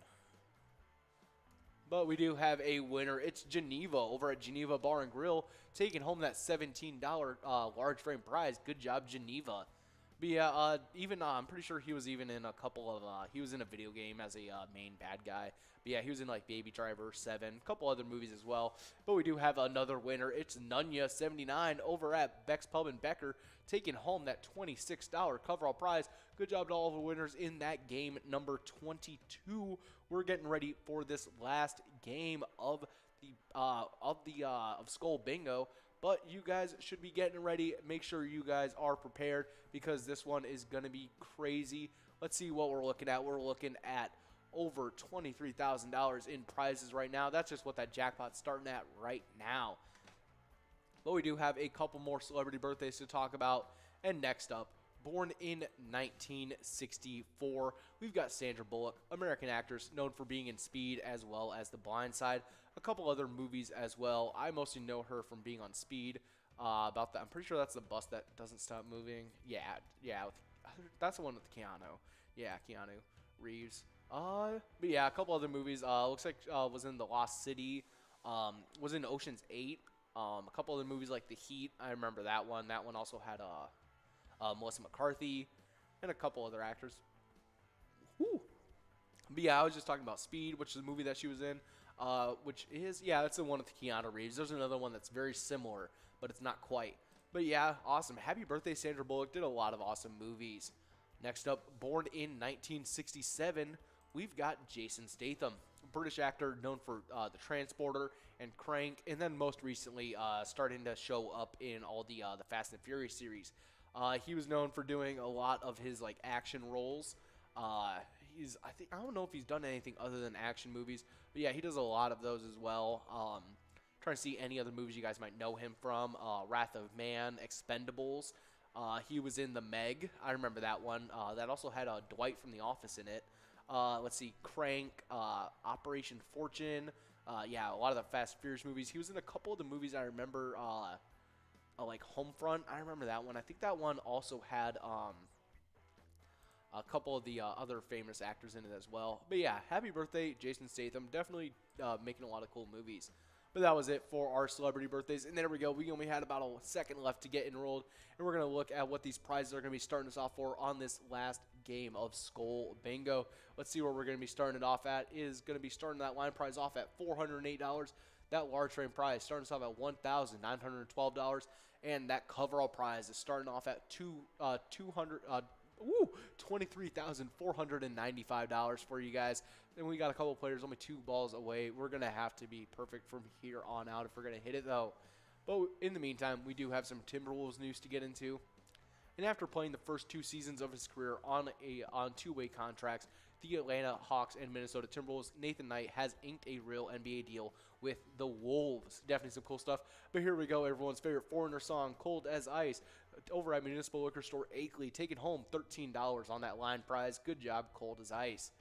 But we do have a winner. It's Geneva over at Geneva Bar and Grill, taking home that $17 large frame prize. Good job, Geneva. But yeah, I'm pretty sure he was even in a couple of, he was in a video game as a main bad guy. But yeah, he was in like Baby Driver 7, a couple other movies as well. But we do have another winner. It's Nunya79 over at Beck's Pub and Becker, taking home that $26 coverall prize. Good job to all the winners in that game number 22. We're getting ready for this last game of Skull Bingo. But you guys should be getting ready. Make sure you guys are prepared because this one is going to be crazy. Let's see what we're looking at. We're looking at over $23,000 in prizes right now. That's just what that jackpot's starting at right now. But we do have a couple more celebrity birthdays to talk about. And next up, born in 1964, we've got Sandra Bullock, American actress known for being in Speed as well as The Blind Side. A couple other movies as well. I mostly know her from being on Speed. About that, I'm pretty sure that's the bus that doesn't stop moving. Yeah, that's the one with Keanu. Yeah, Keanu Reeves. But yeah, a couple other movies. Looks like was in The Lost City. Was in Ocean's 8. A couple other movies like The Heat. I remember that one. That one also had Melissa McCarthy and a couple other actors. Woo. But yeah, I was just talking about Speed, which is a movie that she was in. Which is, yeah, that's the one with Keanu Reeves. There's another one that's very similar, but it's not quite. But yeah, awesome. Happy birthday, Sandra Bullock. Did a lot of awesome movies. Next up, born in 1967, we've got Jason Statham, British actor known for The Transporter and Crank, and then most recently starting to show up in all the Fast and Furious series. He was known for doing a lot of his like action roles. I don't know if he's done anything other than action movies, but yeah, he does a lot of those as well. Trying to see any other movies you guys might know him from. Wrath of Man, Expendables. He was in The Meg. I remember that one. That also had Dwight from The Office in it. Let's see, Crank, Operation Fortune. Yeah, a lot of the Fast and Furious movies. He was in a couple of the movies I remember, like Homefront. I remember that one. I think that one also had a couple of the other famous actors in it as well. But yeah, happy birthday, Jason Statham. Definitely making a lot of cool movies. But that was it for our celebrity birthdays. And there we go. We only had about a second left to get enrolled. And we're going to look at what these prizes are going to be starting us off for on this last game of Skull Bingo. Let's see where we're going to be starting it off at. Is going to be starting that line prize off at $408. That large frame prize starting us off at $1,912. And that coverall prize is starting off at $23,495 for you guys. Then we got a couple players only 2 balls away. We're going to have to be perfect from here on out if we're going to hit it, though. But in the meantime, we do have some Timberwolves news to get into. And after playing the first 2 seasons of his career on two-way contracts, the Atlanta Hawks and Minnesota Timberwolves, Nathan Knight has inked a real NBA deal with the Wolves. Definitely some cool stuff. But here we go, everyone's favorite foreigner song, Cold as Ice, over at Municipal Liquor Store Akeley, taking home $13 on that line prize. Good job, Cold as Ice.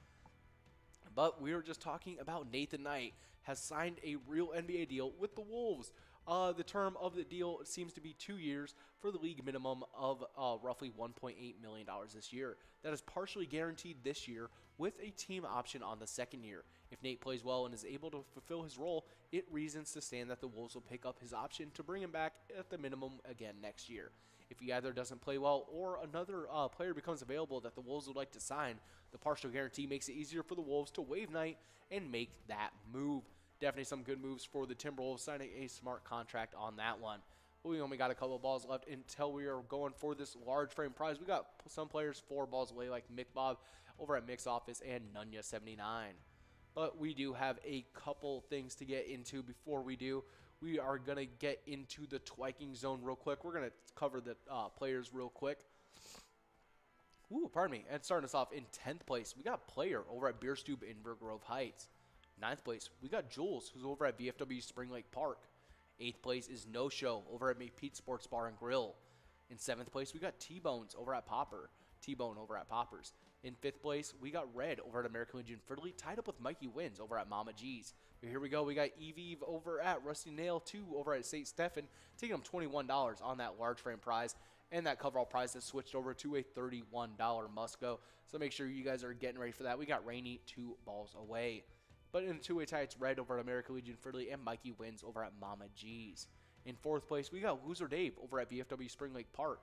But we were just talking about Nathan Knight has signed a real NBA deal with the Wolves. The term of the deal seems to be 2 years for the league minimum of roughly $1.8 million this year. That is partially guaranteed this year with a team option on the second year. If Nate plays well and is able to fulfill his role, it reasons to stand that the Wolves will pick up his option to bring him back at the minimum again next year. If he either doesn't play well or another player becomes available that the Wolves would like to sign, the partial guarantee makes it easier for the Wolves to waive Knight and make that move. Definitely some good moves for the Timberwolves, signing a smart contract on that one. But we only got a couple of balls left until we are going for this large frame prize. We got some players 4 balls away, like Mick Bob over at Mick's office and Nunya79. But we do have a couple things to get into. Before we do, we are going to get into the twiking zone real quick. We're going to cover the players real quick. Pardon me. And starting us off in 10th place, we got Player over at Beer Stube in Grove Heights. 9th place, we got Jules, who's over at VFW Spring Lake Park. 8th place is No Show over at McPete Sports Bar and Grill. In 7th place, we got T-Bones over at T-Bone over at Poppers. In 5th place, we got Red over at American Legion Fridley, tied up with Mikey Wins over at Mama G's. Here we go, we got Eve over at Rusty Nail 2 over at St. Stephen, taking them $21 on that large frame prize. And that coverall prize has switched over to a $31 must-go. So make sure you guys are getting ready for that. We got Rainy 2 balls away. But in the 2-way tie, it's Red over at American Legion Fridley and Mikey Wins over at Mama G's. In 4th place, we got Loser Dave over at VFW Spring Lake Park.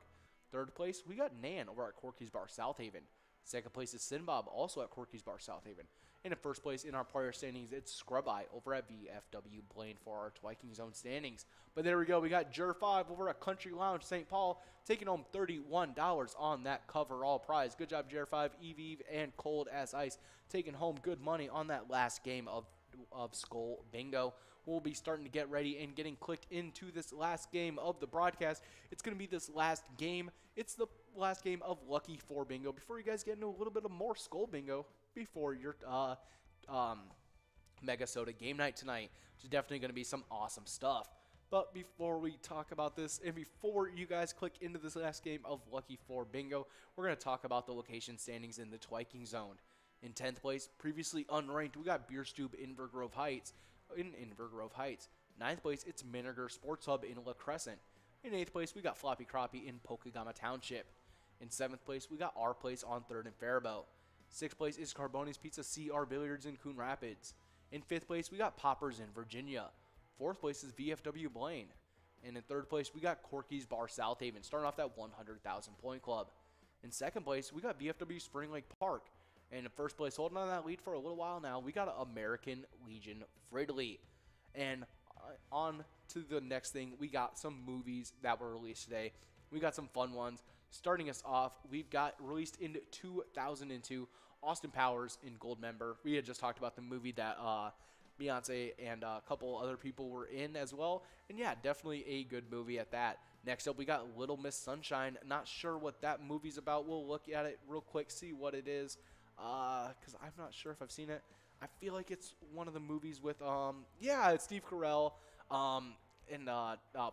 3rd place, we got Nan over at Corky's Bar South Haven. 2nd place is Sinbob, also at Corky's Bar South Haven. And in 1st place in our player standings, it's Scrub Eye over at VFW Blaine for our Twiking Zone standings. But there we go, we got Jer 5 over at Country Lounge St. Paul, taking home $31 on that coverall prize. Good job, Jer 5, Eve, and Cold as Ice, taking home good money on that last game of Skull Bingo. We'll be starting to get ready and getting clicked into this last game of the broadcast. It's going to be this last game. It's the last game of Lucky 4 Bingo. Before you guys get into a little bit of more Skull Bingo, before your MegaSota game night tonight, which is definitely going to be some awesome stuff. But before we talk about this, and before you guys click into this last game of Lucky 4 Bingo, we're going to talk about the location standings in the Twiking Zone. In 10th place, previously unranked, we got Beer Stube in Grove Heights. In Grove Heights. 9th place, it's Miniger Sports Hub in La Crescent. In 8th place, we got Floppy Crappie in Pokegama Township. In 7th place, we got Our Place on 3rd and Faribault. 6th place is Carboni's Pizza CR Billiards in Coon Rapids. In 5th place, we got Poppers in Virginia. 4th place is VFW Blaine. And in 3rd place, we got Corky's Bar South Haven, starting off that 100,000 point club. In 2nd place, we got VFW Spring Lake Park. And in 1st place, holding on that lead for a little while now, we got American Legion Fridley. And on to the next thing, we got some movies that were released today. We got some fun ones. Starting us off, we've got released in 2002, Austin Powers in Goldmember. We had just talked about the movie that Beyonce and a couple other people were in as well. And yeah, definitely a good movie at that. Next up, we got Little Miss Sunshine. Not sure what that movie's about. We'll look at it real quick, see what it is. Because I'm not sure if I've seen it. I feel like it's one of the movies with, it's Steve Carell, and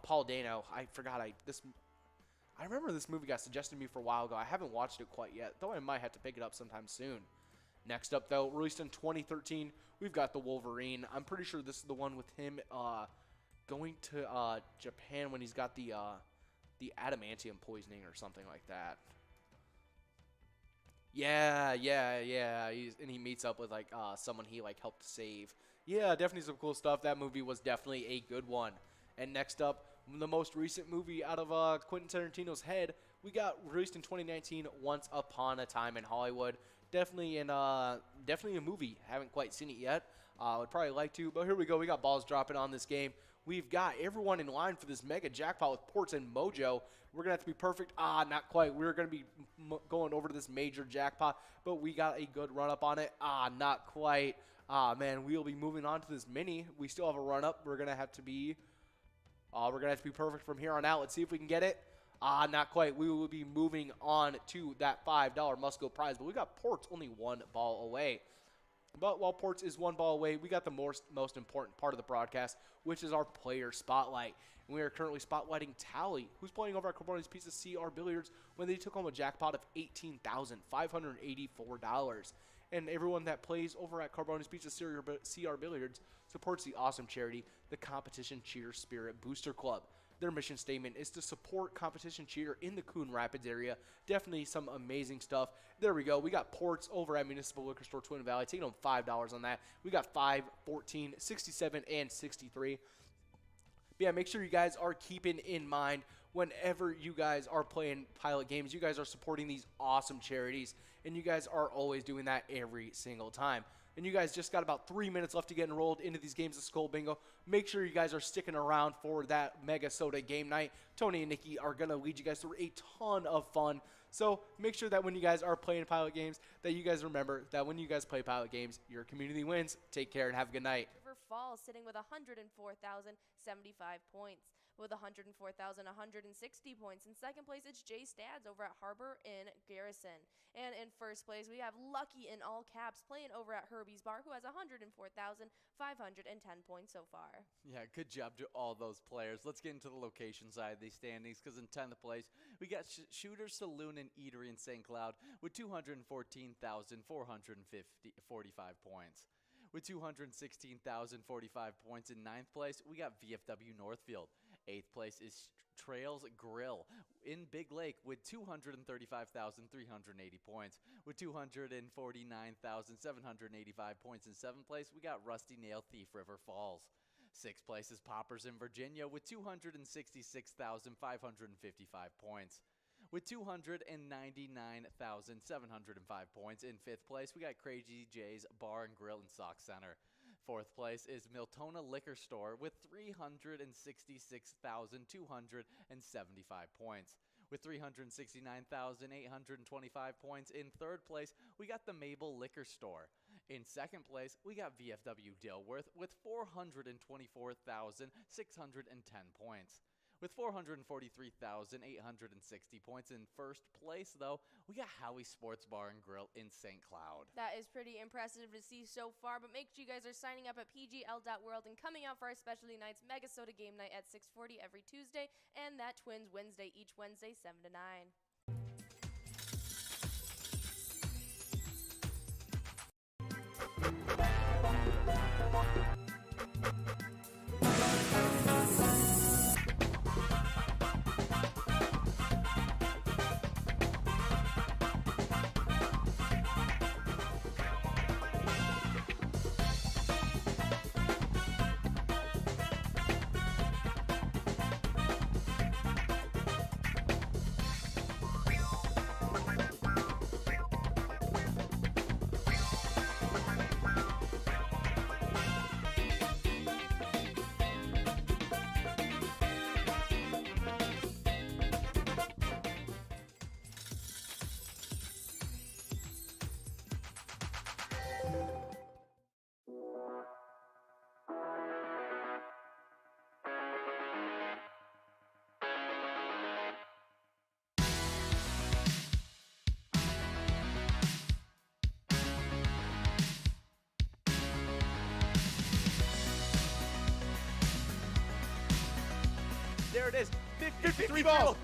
Paul Dano. I forgot, I remember this movie got suggested to me for a while ago. I haven't watched it quite yet, though I might have to pick it up sometime soon. Next up, though, released in 2013, we've got The Wolverine. I'm pretty sure this is the one with him, going to, Japan when he's got the adamantium poisoning or something like that. Yeah. And he meets up with, someone he, helped save. Yeah, definitely some cool stuff. That movie was definitely a good one. And next up, the most recent movie out of Quentin Tarantino's head, we got released in 2019, Once Upon a Time in Hollywood. Definitely a movie. Haven't quite seen it yet. Would probably like to, but here we go. We got balls dropping on this game. we've got everyone in line for this mega jackpot with Ports and Mojo. We're going to have to be perfect. Not quite. We're going to be going over to this major jackpot, but we got a good run-up on it. Not quite. Man, we'll be moving on to this mini. We still have a run-up. We're going to have to be perfect from here on out. Let's see if we can get it. Not quite. We will be moving on to that $5 must-go prize, but we got Ports only one ball away. But while Ports is one ball away, we got the most important part of the broadcast, which is our player spotlight. And we are currently spotlighting Tally, who's playing over at Carboni's Pizza CR Billiards when they took home a jackpot of $18,584. And everyone that plays over at Carboni's Pizza CR Billiards supports the awesome charity, the Competition Cheer Spirit Booster Club. Their mission statement is to support competition cheer in the Coon Rapids area. Definitely some amazing stuff. There we go. We got Ports over at Municipal Liquor Store Twin Valley, taking home $5 on that. We got 5, 14, 67, and 63. But yeah, make sure you guys are keeping in mind whenever you guys are playing pilot games, you guys are supporting these awesome charities, and you guys are always doing that every single time. And you guys just got about 3 minutes left to get enrolled into these games of Skull Bingo. Make sure you guys are sticking around for that MegaSota game night. Tony and Nikki are going to lead you guys through a ton of fun. So make sure that when you guys are playing pilot games, that you guys remember that when you guys play pilot games, your community wins. Take care and have a good night. River Falls sitting with 104,075 points. With 104,160 points. In second place, it's Jay Stads over at Harbor in Garrison. And in first place, we have Lucky in all caps playing over at Herbie's Bar, who has 104,510 points so far. Yeah, good job to all those players. Let's get into the location side of these standings, because in 10th place, we got Shooter Saloon and Eatery in St. Cloud with 214,445 points. With 216,045 points in 9th place, we got VFW Northfield. 8th place is Trails Grill in Big Lake with 235,380 points. With 249,785 points in 7th place, we got Rusty Nail Thief River Falls. 6th place is Poppers in Virginia with 266,555 points. With 299,705 points in 5th place, we got Crazy J's Bar and Grill and Sock Center. 4th place is Miltona Liquor Store with 366,275 points. With 369,825 points in 3rd place, we got the Mabel Liquor Store. In 2nd place, we got VFW Dilworth with 424,610 points. With 443,860 points in 1st place, though, we got Howie Sports Bar and Grill in St. Cloud. That is pretty impressive to see so far, but make sure you guys are signing up at pgl.world and coming out for our specialty nights, MegaSota game night at 6:40 every Tuesday, and that Twins Wednesday each Wednesday, 7 to 9. There it is. 53 balls.